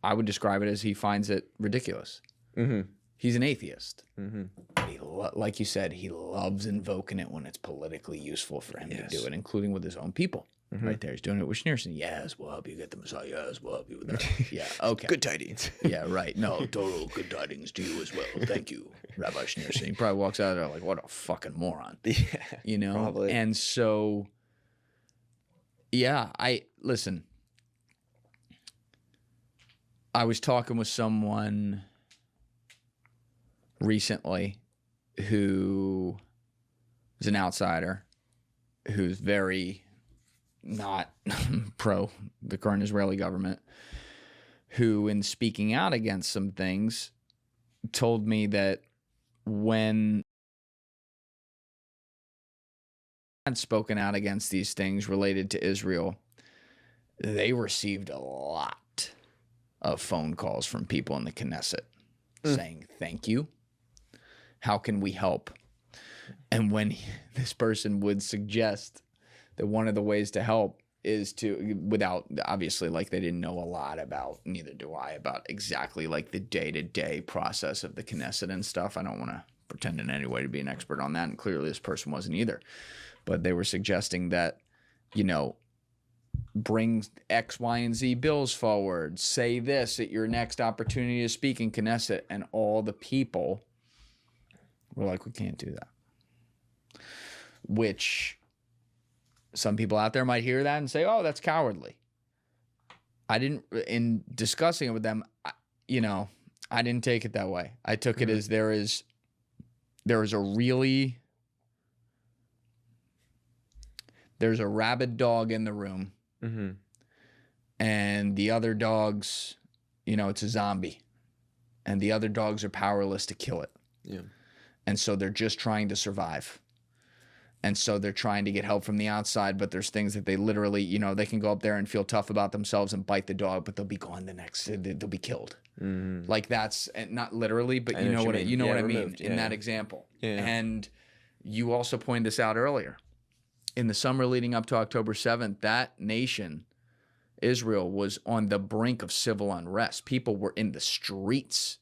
I would describe it as he finds it ridiculous. Mm-hmm. He's an atheist. Mm-hmm. Like you said, he loves invoking it when it's politically useful for him to do it, including with his own people. Mm-hmm. Right there, he's doing it with Schneerson. Yes, we'll help you get the Messiah. Yes, we'll help you with that. Yeah, okay. Good tidings. Yeah, right. No, total good tidings to you as well. Thank you, Rabbi Schneerson. He probably walks out of there like, what a fucking moron. Yeah, you know? Probably. And so, yeah, listen. I was talking with someone recently who is an outsider, who's very not pro the current Israeli government, who, in speaking out against some things, told me that when had spoken out against these things related to Israel, they received a lot of phone calls from people in the Knesset saying, thank you. How can we help? And when this person would suggest that one of the ways to help is to, without, obviously, like, they didn't know a lot about, neither do I, about exactly like the day-to-day process of the Knesset and stuff. I don't want to pretend in any way to be an expert on that, and clearly this person wasn't either. But they were suggesting that, you know, bring X, Y, and Z bills forward, say this at your next opportunity to speak in Knesset, and all the people were like, we can't do that. Which some people out there might hear that and say, oh, that's cowardly. I didn't, in discussing it with them, you know, I didn't take it that way. I took it as there is there's a rabid dog in the room, and the other dogs, you know, it's a zombie, and the other dogs are powerless to kill it. Yeah. And so they're just trying to survive. And so they're trying to get help from the outside, but there's things that they literally, you know, they can go up there and feel tough about themselves and bite the dog, but they'll be gone the next, they'll be killed. Like, that's, and not literally, but you know what I mean in that example. Yeah. And you also pointed this out earlier. In the summer leading up to October 7th, that nation, Israel, was on the brink of civil unrest. People were in the streets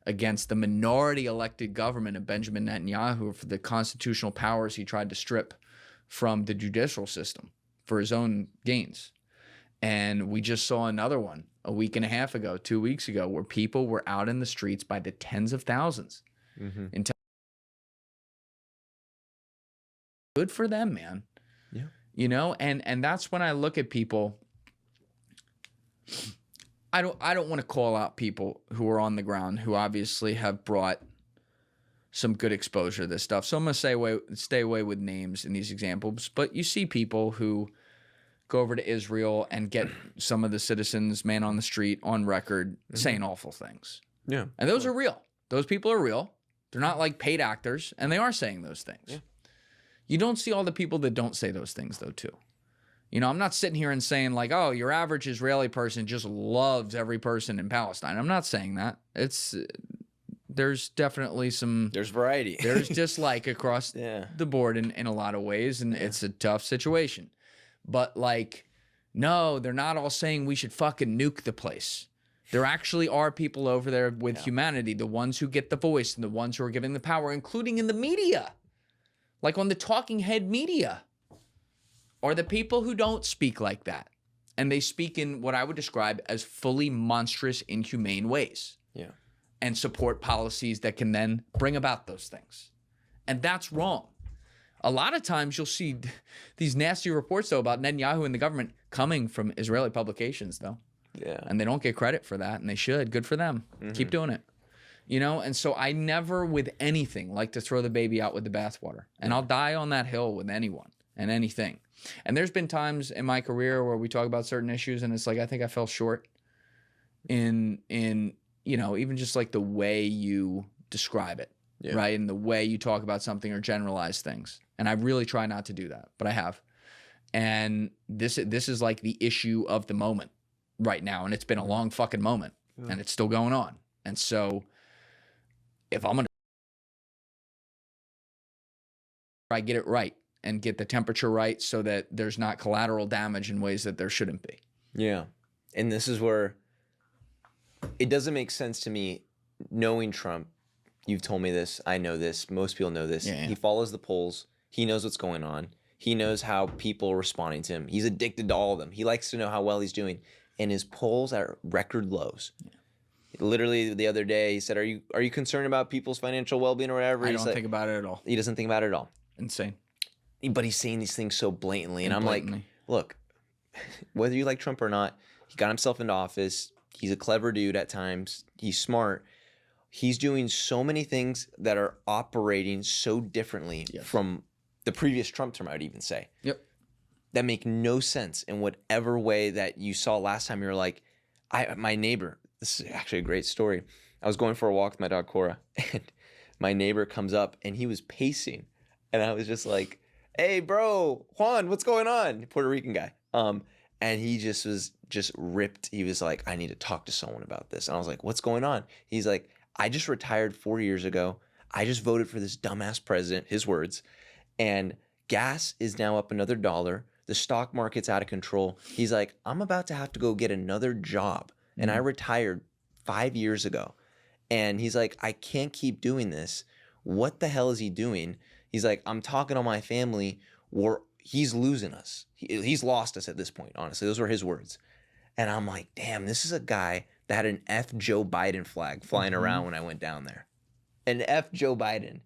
against the minority elected government of Benjamin Netanyahu for the constitutional powers he tried to strip from the judicial system for his own gains. And we just saw another one a week and a half ago, 2 weeks ago, where people were out in the streets by the tens of thousands. Good for them, man. Yeah. You know, and that's when I look at people. I don't want to call out people who are on the ground who obviously have brought some good exposure to this stuff. So I'm going to stay away with names in these examples. But you see people who go over to Israel and get some of the citizens, man on the street, on record, saying awful things. Yeah. And those are real. Those people are real. They're not like paid actors, and they are saying those things. Yeah. You don't see all the people that don't say those things, though, too. You know, I'm not sitting here and saying like, oh, your average Israeli person just loves every person in Palestine. I'm not saying that. There's definitely there's variety. There's dislike across the board in a lot of ways, and it's a tough situation. But like, no, they're not all saying we should fucking nuke the place. There actually are people over there with humanity, the ones who get the voice and the ones who are giving the power, including in the media, like on the talking head media, are the people who don't speak like that. And they speak in what I would describe as fully monstrous, inhumane ways. Yeah. And support policies that can then bring about those things. And that's wrong. A lot of times you'll see these nasty reports, though, about Netanyahu and the government coming from Israeli publications, though. Yeah. And they don't get credit for that, and they should. Good for them. Keep doing it. You know, and so I never, with anything, like to throw the baby out with the bathwater. And I'll die on that hill with anyone and anything. And there's been times in my career where we talk about certain issues, and it's like I think I fell short in you know, even just like the way you describe it, right? And the way you talk about something or generalize things. And I really try not to do that, but I have. And this is like the issue of the moment right now. And it's been a long fucking moment and it's still going on. And so if I'm going to try get it right and get the temperature right so that there's not collateral damage in ways that there shouldn't be. Yeah. And this is where it doesn't make sense to me, knowing Trump. You've told me this. I know this. Most people know this. He follows the polls. He knows what's going on. He knows how people are responding to him. He's addicted to all of them. He likes to know how well he's doing. And his polls are record lows. Literally the other day, he said, are you concerned about people's financial well-being or whatever? I don't think about it at all. He doesn't think about it at all. Insane. But he's saying these things so blatantly. And I'm like, look, whether you like Trump or not, he got himself into office. He's a clever dude at times. He's smart. He's doing so many things that are operating so differently from the previous Trump term, I would even say. Yep. That make no sense in whatever way that you saw last time. You were like, my neighbor, this is actually a great story. I was going for a walk with my dog Cora, and my neighbor comes up and he was pacing. And I was just like, hey, bro, Juan, what's going on? Puerto Rican guy. And he just was ripped. He was like, I need to talk to someone about this. And I was like, what's going on? He's like, I just retired 4 years ago. I just voted for this dumbass president, his words. And gas is now up another $1. The stock market's out of control. He's like, I'm about to have to go get another job. And I retired 5 years ago. And he's like, I can't keep doing this. What the hell is he doing? He's like, I'm talking to my family. He's losing us. He's lost us at this point, honestly. Those were his words. And I'm like, damn, this is a guy that had an F Joe Biden flag flying around when I went down there. An F Joe Biden.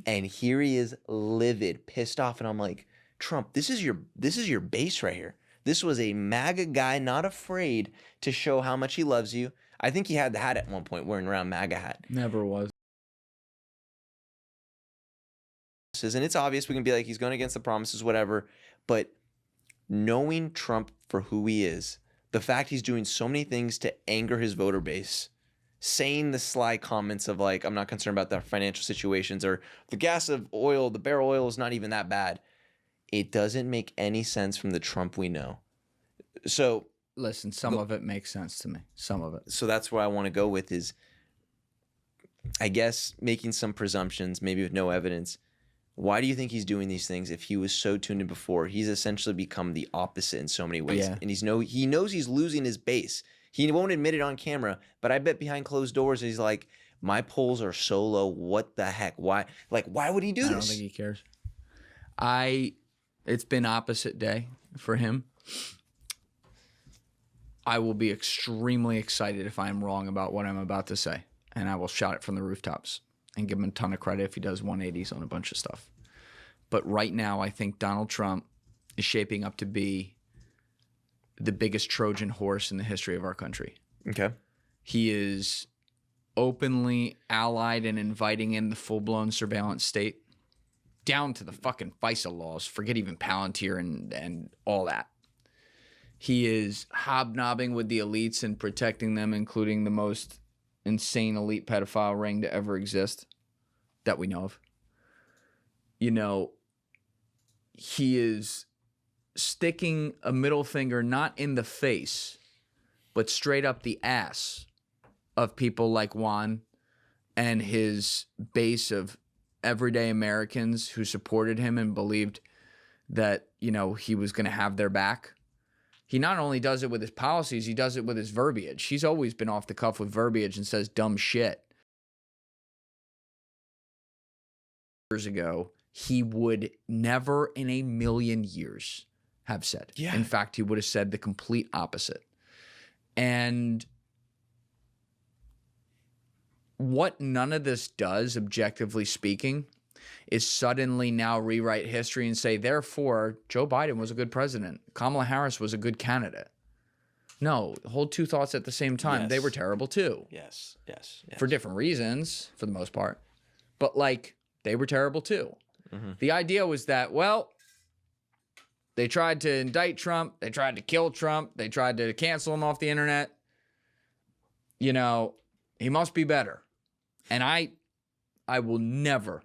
And here he is, livid, pissed off. And I'm like, Trump, this is your base right here. This was a MAGA guy, not afraid to show how much he loves you. I think he had the hat at one point, wearing around MAGA hat. Never was. And it's obvious we can be like, he's going against the promises, whatever. But knowing Trump for who he is, the fact he's doing so many things to anger his voter base, saying the sly comments of like, I'm not concerned about the financial situations, or the gas of oil, the barrel oil is not even that bad. It doesn't make any sense from the Trump we know. So listen, some of it makes sense to me. Some of it. So that's where I want to go with is, I guess, making some presumptions, maybe with no evidence. Why do you think he's doing these things if he was so tuned in before? He's essentially become the opposite in so many ways. And he knows he's losing his base. He won't admit it on camera, but I bet behind closed doors he's like, my polls are so low. What the heck? Why? Like, why would he do this? I don't think he cares. It's been opposite day for him. I will be extremely excited if I'm wrong about what I'm about to say, and I will shout it from the rooftops and give him a ton of credit if he does 180s on a bunch of stuff. But right now, I think Donald Trump is shaping up to be the biggest Trojan horse in the history of our country. Okay. He is openly allied and inviting in the full-blown surveillance state, down to the fucking FISA laws. Forget even Palantir and all that. He is hobnobbing with the elites and protecting them, including the most insane elite pedophile ring to ever exist that we know of. You know, he is sticking a middle finger not in the face, but straight up the ass of people like Juan and his base of everyday Americans who supported him and believed that, you know, he was going to have their back. He not only does it with his policies, he does it with his verbiage. He's always been off the cuff with verbiage and says dumb shit. Years ago, he would never in a million years have said. Yeah. In fact, he would have said the complete opposite. And what none of this does, objectively speaking, is suddenly now rewrite history and say, therefore, Joe Biden was a good president. Kamala Harris was a good candidate. No, hold two thoughts at the same time. Yes. They were terrible too. Yes. For different reasons, for the most part. But, like, they were terrible too. The idea was that, well, they tried to indict Trump. They tried to kill Trump. They tried to cancel him off the internet. You know, he must be better. And I will never,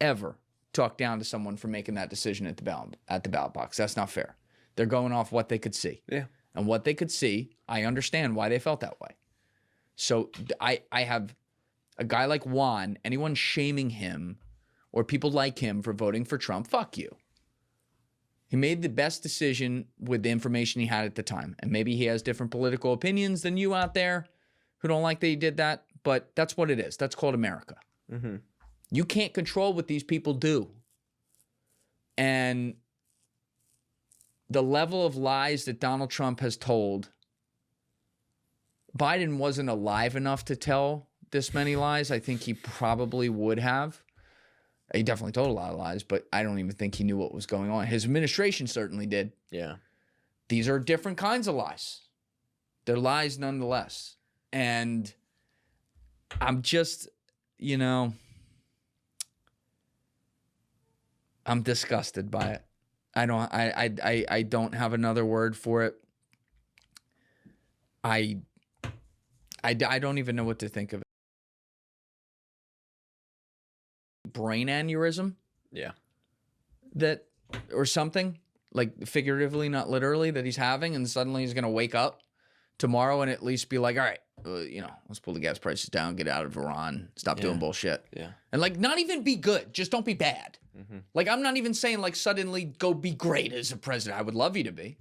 ever talk down to someone for making that decision at the ballot box. That's not fair. They're going off what they could see. Yeah. And what they could see, I understand why they felt that way. So I have a guy like Juan, anyone shaming him or people like him for voting for Trump, fuck you. He made the best decision with the information he had at the time. And maybe he has different political opinions than you out there who don't like that he did that, but that's what it is. That's called America. You can't control what these people do. And the level of lies that Donald Trump has told, Biden wasn't alive enough to tell this many lies. I think he probably would have. He definitely told a lot of lies, but I don't even think he knew what was going on. His administration certainly did. Yeah. These are different kinds of lies. They're lies nonetheless. And I'm just, you know, I'm disgusted by it. I don't have another word for it. I don't even know what to think of it. Brain aneurysm? Yeah. That, or something, like figuratively, not literally, that he's having, and suddenly he's going to wake up tomorrow and at least be like, all right, you know, let's pull the gas prices down, get out of Iran, stop doing bullshit. Yeah. And like, not even be good, just don't be bad. Like, I'm not even saying like suddenly go be great as a president. I would love you to be.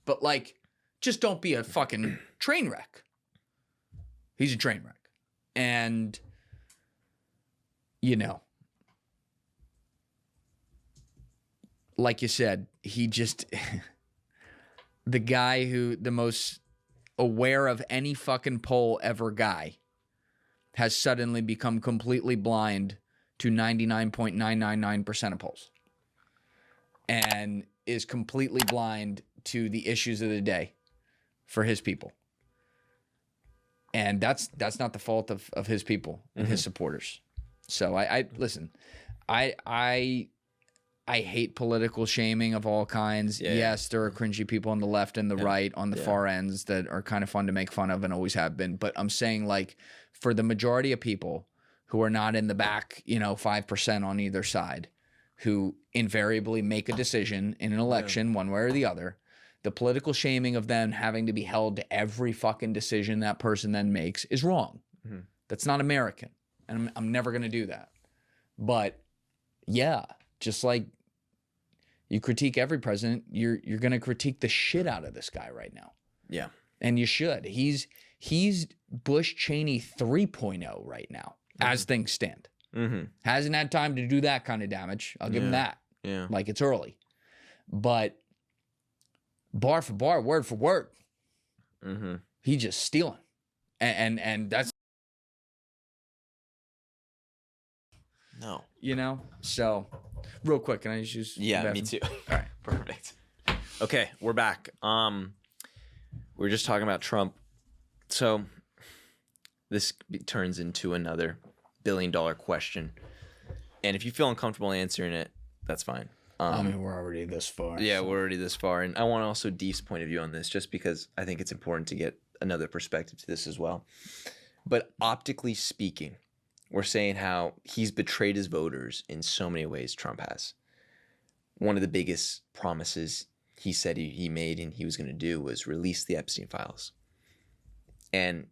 But like, just don't be a fucking train wreck. He's a train wreck. And, you know, like you said, he just, the guy who, the most aware of any fucking poll ever guy, has suddenly become completely blind to 99.999% of polls. And is completely blind to the issues of the day for his people. And that's not the fault of his people and his supporters. So I listen, I hate political shaming of all kinds. Yeah. Yes, there are cringy people on the left and the right, on the far ends, that are kind of fun to make fun of and always have been. But I'm saying, like, for the majority of people who are not in the back, you know, 5% on either side, who invariably make a decision in an election one way or the other, the political shaming of them having to be held to every fucking decision that person then makes is wrong. That's not American. And I'm never going to do that. But yeah, just like you critique every president, you're going to critique the shit out of this guy right now. Yeah. And you should. He's Bush Cheney 3.0 right now, as things stand. Hasn't had time to do that kind of damage. I'll give him that. Yeah. Like, it's early. But bar for bar, word for word, he's just stealing. And that's, no. you know? So, real quick, can I just use the Yeah, me bathroom? too. All right, perfect. Okay, we're back. We were just talking about Trump. So this turns into another billion-dollar question. And if you feel uncomfortable answering it, that's fine. I mean, we're already this far. Yeah, we're already this far. And I want also Deef's point of view on this, just because I think it's important to get another perspective to this as well. But optically speaking, we're saying how he's betrayed his voters in so many ways, Trump has. One of the biggest promises he said he made and he was going to do was release the Epstein files. And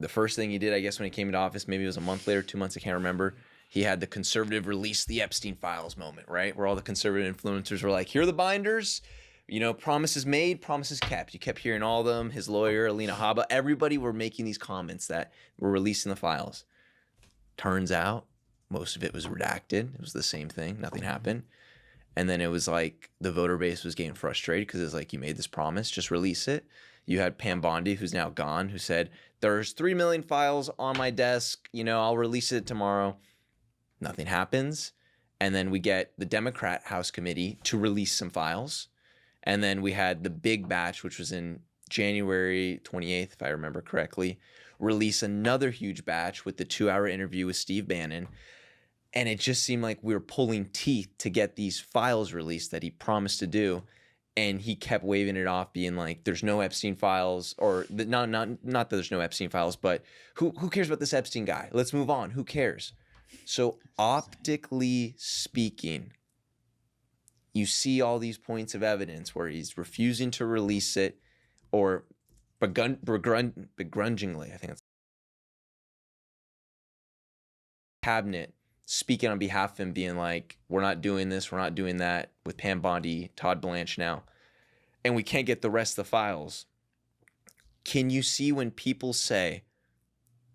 the first thing he did, I guess, when he came into office, maybe it was a month later, 2 months, I can't remember. He had the conservative release the Epstein files moment, right? Where all the conservative influencers were like, here are the binders, you know, promises made, promises kept. You kept hearing all of them. His lawyer, Alina Habba, everybody were making these comments that were releasing the files. Turns out most of it was redacted. It was the same thing. Nothing happened. And then it was like the voter base was getting frustrated because it's like, you made this promise, just release it. You had Pam Bondi, who's now gone, who said, there's 3 million files on my desk. You know, I'll release it tomorrow. Nothing happens. And then we get the Democrat House Committee to release some files. And then we had the big batch, which was in January 28th, if I remember correctly, release another huge batch with the 2-hour interview with Steve Bannon. And it just seemed like we were pulling teeth to get these files released that he promised to do. And he kept waving it off, being like, there's no Epstein files, or not that there's no Epstein files, but who cares about this Epstein guy? Let's move on. Who cares? So optically speaking, you see all these points of evidence where he's refusing to release it, or begrudgingly, I think it's cabinet speaking on behalf of him, being like, we're not doing this, we're not doing that, with Pam Bondi, Todd Blanche now, and we can't get the rest of the files. Can you see when people say,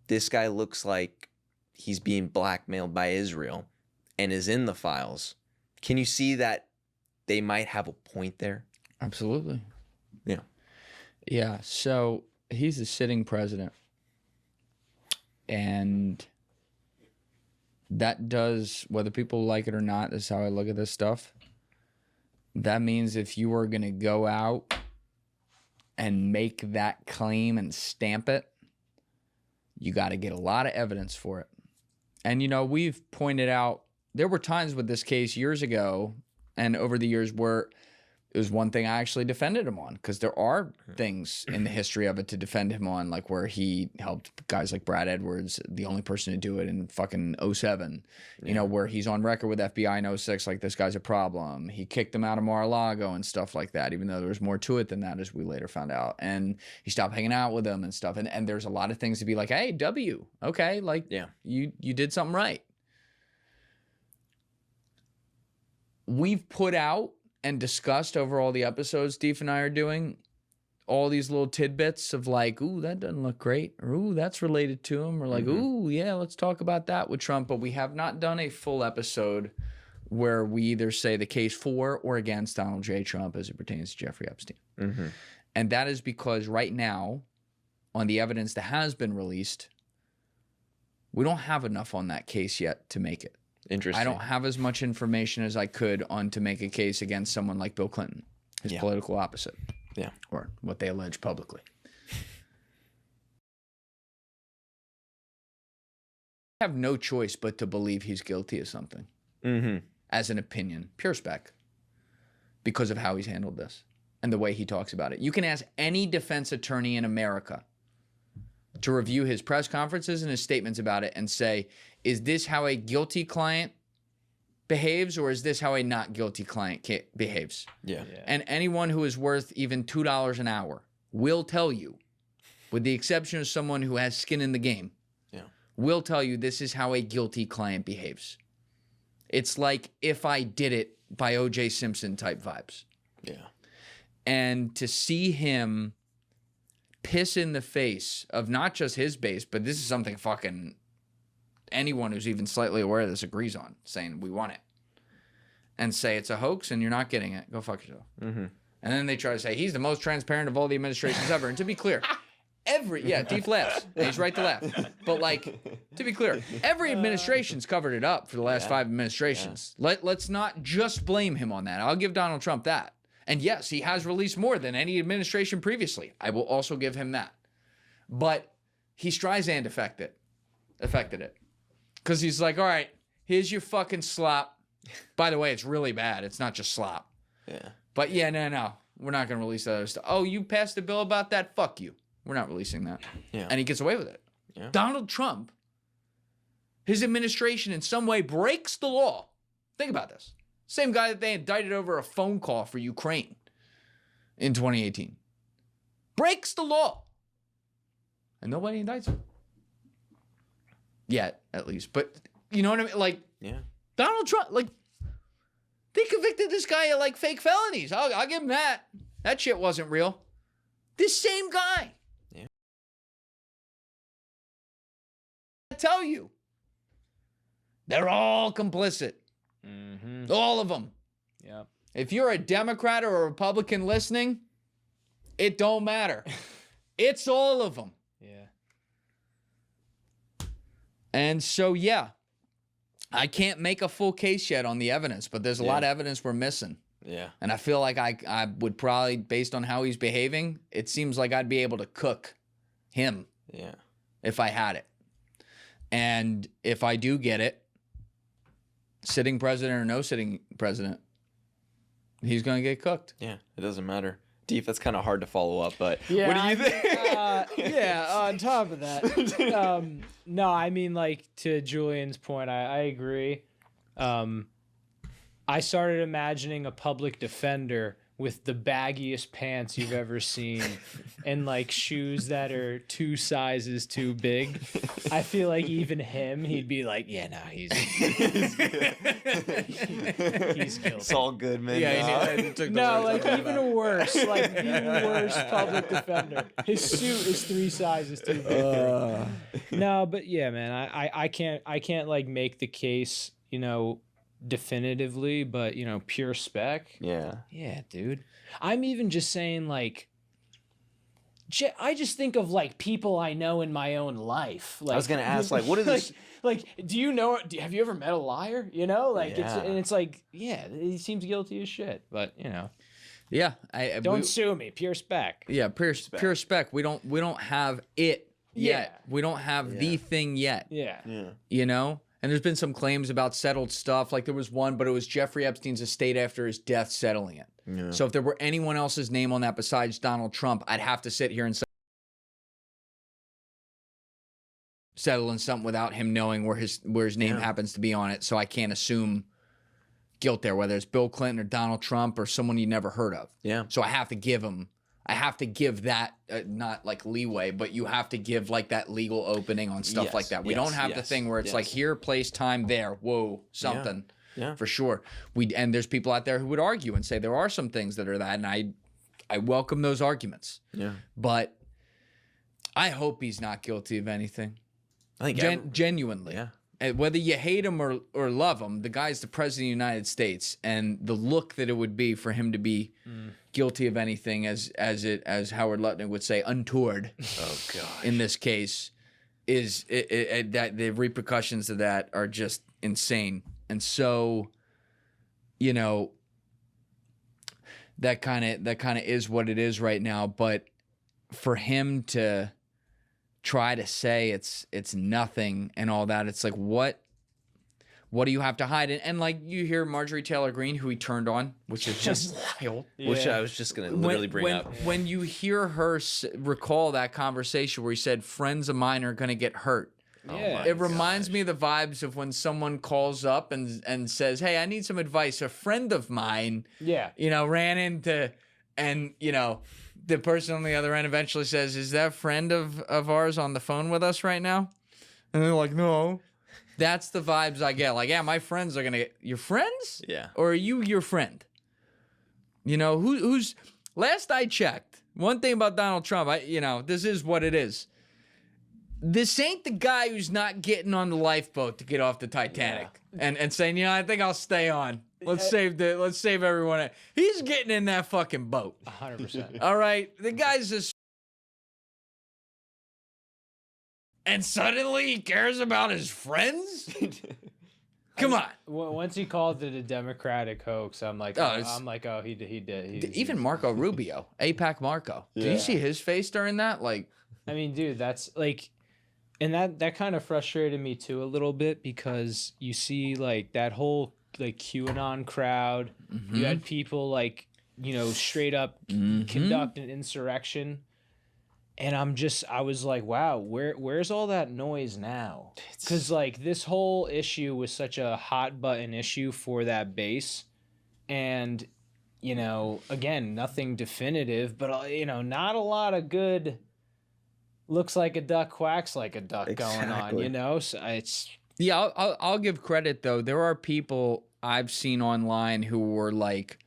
this guy looks like he's being blackmailed by Israel and is in the files? Can you see that they might have a point there? Absolutely. Yeah. Yeah, so he's the sitting president. And that does, whether people like it or not, this is how I look at this stuff. That means if you are going to go out and make that claim and stamp it, you got to get a lot of evidence for it. And, you know, we've pointed out, there were times with this case years ago and over the years where it was one thing I actually defended him on, because there are things in the history of it to defend him on, like where he helped guys like Brad Edwards, the only person to do it in fucking 07, you know, where he's on record with FBI in 06, like this guy's a problem. He kicked him out of Mar-a-Lago and stuff like that, even though there was more to it than that, as we later found out. And he stopped hanging out with them and stuff. And there's a lot of things to be like, hey, W, okay, like, yeah, you did something right. We've put out and discussed over all the episodes Steve and I are doing, all these little tidbits of like, ooh, that doesn't look great, or ooh, that's related to him, or like, ooh, yeah, let's talk about that with Trump. But we have not done a full episode where we either say the case for or against Donald J. Trump as it pertains to Jeffrey Epstein. And that is because right now, on the evidence that has been released, we don't have enough on that case yet to make it. Interesting. I don't have as much information as I could on to make a case against someone like Bill Clinton, his political opposite. Yeah. Or what they allege publicly. I have no choice but to believe he's guilty of something. As an opinion. Pure spec. Because of how he's handled this and the way he talks about it. You can ask any defense attorney in America to review his press conferences and his statements about it and say, is this how a guilty client behaves, or is this how a not guilty client behaves? Yeah. And anyone who is worth even $2 an hour will tell you, with the exception of someone who has skin in the game, will tell you this is how a guilty client behaves. It's like If I Did It by O.J. Simpson type vibes. Yeah. And to see him piss in the face of not just his base, but this is something fucking anyone who's even slightly aware of this agrees on, saying we want it, and say it's a hoax and you're not getting it, go fuck yourself. And then they try to say he's the most transparent of all the administrations ever. And to be clear, Deep laughs. He's right to laugh. But like, to be clear, every administration's covered it up for the last 5 administrations. Let's not just blame him on that. I'll give Donald Trump that. And yes, he has released more than any administration previously. I will also give him that. But he Streisand affected it. Because he's like, all right, here's your fucking slop. By the way, it's really bad. It's not just slop. Yeah. But yeah, no. We're not going to release that other stuff. Oh, you passed a bill about that? Fuck you. We're not releasing that. Yeah. And he gets away with it. Yeah. Donald Trump, his administration in some way breaks the law. Think about this. Same guy that they indicted over a phone call for Ukraine. in 2018. Breaks the law. And nobody indicts him. Yet, at least. But, you know what I mean? Like, Donald Trump, like, they convicted this guy of, like, fake felonies. I'll give him that. That shit wasn't real. This same guy. Yeah. I tell you. They're all complicit. Mm-hmm. All of them. Yeah. If you're a Democrat or a Republican listening, it don't matter. It's all of them. Yeah. And so, yeah, I can't make a full case yet on the evidence, but there's a lot of evidence we're missing. Yeah. And I feel like I would probably, based on how he's behaving, it seems like I'd be able to cook him. Yeah. If I had it. And if I do get it, sitting president or no sitting president, he's going to get cooked. Yeah, it doesn't matter. Deep, that's kind of hard to follow up, but what do you think? On top of that. No, I mean, like, to Julian's point, I agree. I started imagining a public defender with the baggiest pants you've ever seen and, like, shoes that are 2 sizes too big. I feel like even him, he'd be like, yeah, no, he's guilty. It's all good, man. Yeah, no, like, even worse. Like, even worse public defender. His suit is 3 sizes too big. No, but yeah, man, I can't, like, make the case, you know, definitively, but, you know, pure spec. Yeah, dude. I'm even just saying, like, I just think of, like, people I know in my own life. Like, I was gonna ask, like, what is this? Like, do you know? Have you ever met a liar? You know, like, it's like, yeah, he seems guilty as shit, but, you know. Yeah, don't sue me. Pure spec. Yeah, pure spec. We don't have it yet. We don't have the thing yet. Yeah. You know. And there's been some claims about settled stuff. Like there was one, but it was Jeffrey Epstein's estate after his death settling it. Yeah. So if there were anyone else's name on that besides Donald Trump, I'd have to sit here and settle in something without him knowing where his name happens to be on it. So I can't assume guilt there, whether it's Bill Clinton or Donald Trump or someone you never heard of. Yeah. So I have to give that, not like leeway, but you have to give like that legal opening on stuff like that. We don't have the thing where it's like here, place, time, there. Whoa, something. Yeah. For sure. And there's people out there who would argue and say there are some things that are that, and I welcome those arguments. Yeah. But I hope he's not guilty of anything. I think genuinely. Yeah. And whether you hate him or love him, the guy's the president of the United States, and the look that it would be for him to be guilty of anything, as Howard Lutnick would say, untoward. Oh gosh. In this case, is that the repercussions of that are just insane, and so, you know, that kind of is what it is right now. But for him to try to say it's nothing and all that, it's like, what do you have to hide? And like you hear Marjorie Taylor Greene, who he turned on, which is just wild. Which I was just gonna literally bring up. When you hear her recall that conversation where he said friends of mine are gonna get hurt, it reminds me of the vibes of when someone calls up and says, hey, I need some advice. A friend of mine, you know, ran into, and you know, the person on the other end eventually says, is that friend of ours on the phone with us right now? And they're like, no. That's the vibes I get. Like, yeah, my friends are going to get... Your friends? Yeah. Or are you your friend? You know, who's... Last I checked, one thing about Donald Trump, you know, this is what it is. This ain't the guy who's not getting on the lifeboat to get off the Titanic and saying, you know, I think I'll stay on. Let's save everyone. He's getting in that fucking boat. 100%. All right. The guy's just... And suddenly he cares about his friends? Come on. Once he called it a Democratic hoax, I'm like, he did. Even Marco Rubio, AIPAC Marco. Yeah. Did you see his face during that? Like, I mean, dude, that's like... And that kind of frustrated me too a little bit, because you see like that whole like QAnon crowd. Mm-hmm. You had people like, you know, straight up conduct an insurrection. And I was like, wow, where's all that noise now? Because like this whole issue was such a hot button issue for that base. And you know, again, nothing definitive, but you know, not a lot of good. Looks like a duck, quacks like a duck going on. You know, so it's yeah. I'll give credit though. There are people I've seen online who were like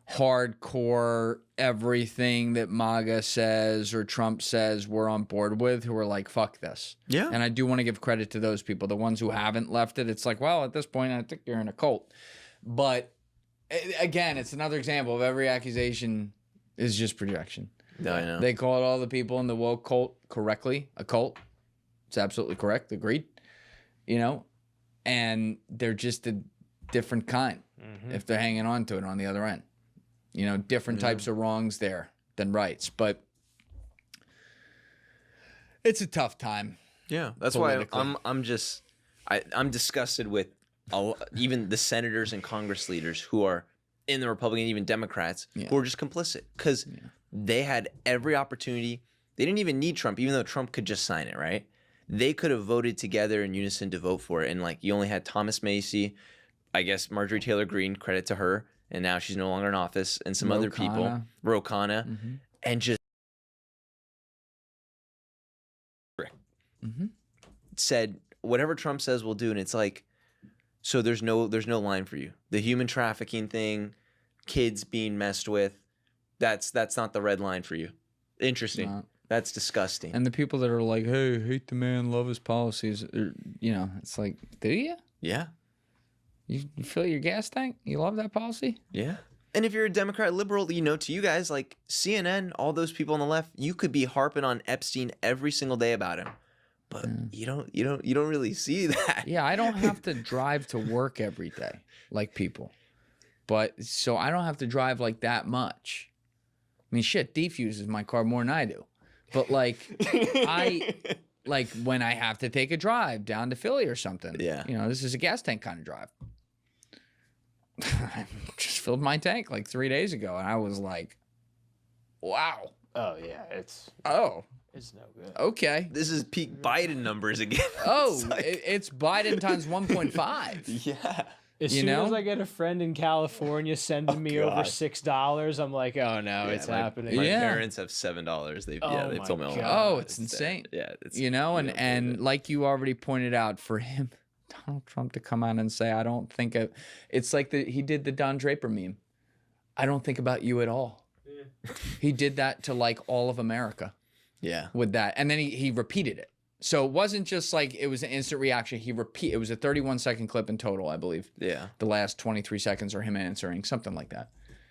hardcore everything that MAGA says or Trump says we're on board with, who are like, fuck this. Yeah. And I do want to give credit to those people. The ones who haven't left it, it's like, well, at this point, I think you're in a cult. But again, it's another example of every accusation is just projection. No, I know. They called all the people in the woke cult correctly a cult. It's absolutely correct. Agreed. You know, and they're just a different kind if they're hanging on to it on the other end. You know, different types of wrongs there than rights. But it's a tough time. Yeah, that's why I'm disgusted with even the senators and Congress leaders who are in the Republican, even Democrats, who are just complicit because they had every opportunity. They didn't even need Trump, even though Trump could just sign it, right? They could have voted together in unison to vote for it. And like you only had Thomas Macy, I guess Marjorie Taylor Greene, credit to her, and now she's no longer in office, and some other people, Ro Khanna, and just said whatever Trump says we'll do, and it's like, so there's no line for you. The human trafficking thing, kids being messed with, that's not the red line for you. Interesting. No. That's disgusting. And the people that are like, hey, hate the man, love his policies, you know, it's like, do you? Yeah. You fill your gas tank? You love that policy? Yeah. And if you're a Democrat liberal, you know, to you guys, like CNN, all those people on the left, you could be harping on Epstein every single day about him. But you don't really see that. Yeah, I don't have to drive to work every day like people. But so I don't have to drive like that much. I mean, shit, Deef uses my car more than I do. But like like when I have to take a drive down to Philly or something. Yeah. You know, this is a gas tank kind of drive. I just filled my tank like 3 days ago, and I was like, wow. Oh yeah, it's no good. Okay. This is peak Biden numbers again. Oh, it's Biden times 1.5. Yeah. As soon as I get a friend in California sending me over $6, I'm like, oh no, it's happening. My parents have $7. They've told me all. Oh, it's insane. Yeah, it's, you know, and like you already pointed out, for him, Donald Trump to come out and say, I don't think it's like he did the Don Draper meme. I don't think about you at all. Yeah. He did that to like all of America. Yeah. With that. And then he repeated it. So it wasn't just like it was an instant reaction. It was a 31-second clip in total, I believe. Yeah. The last 23 seconds are him answering, something like that.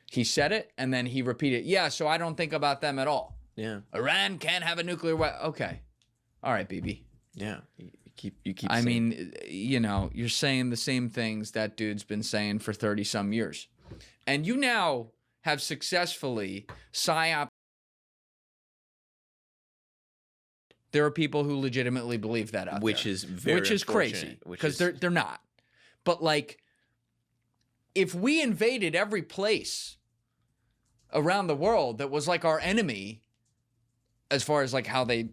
He said it, and then he repeated, yeah, so I don't think about them at all. Yeah. Iran can't have a nuclear weapon. Okay. All right, BB. Yeah. You keep I mean, you know, you're saying the same things that dude's been saying for 30-some years. And you now have successfully psyop. There are people who legitimately believe that out there. Which is crazy, because they're not. But like, if we invaded every place around the world that was like our enemy, as far as like how they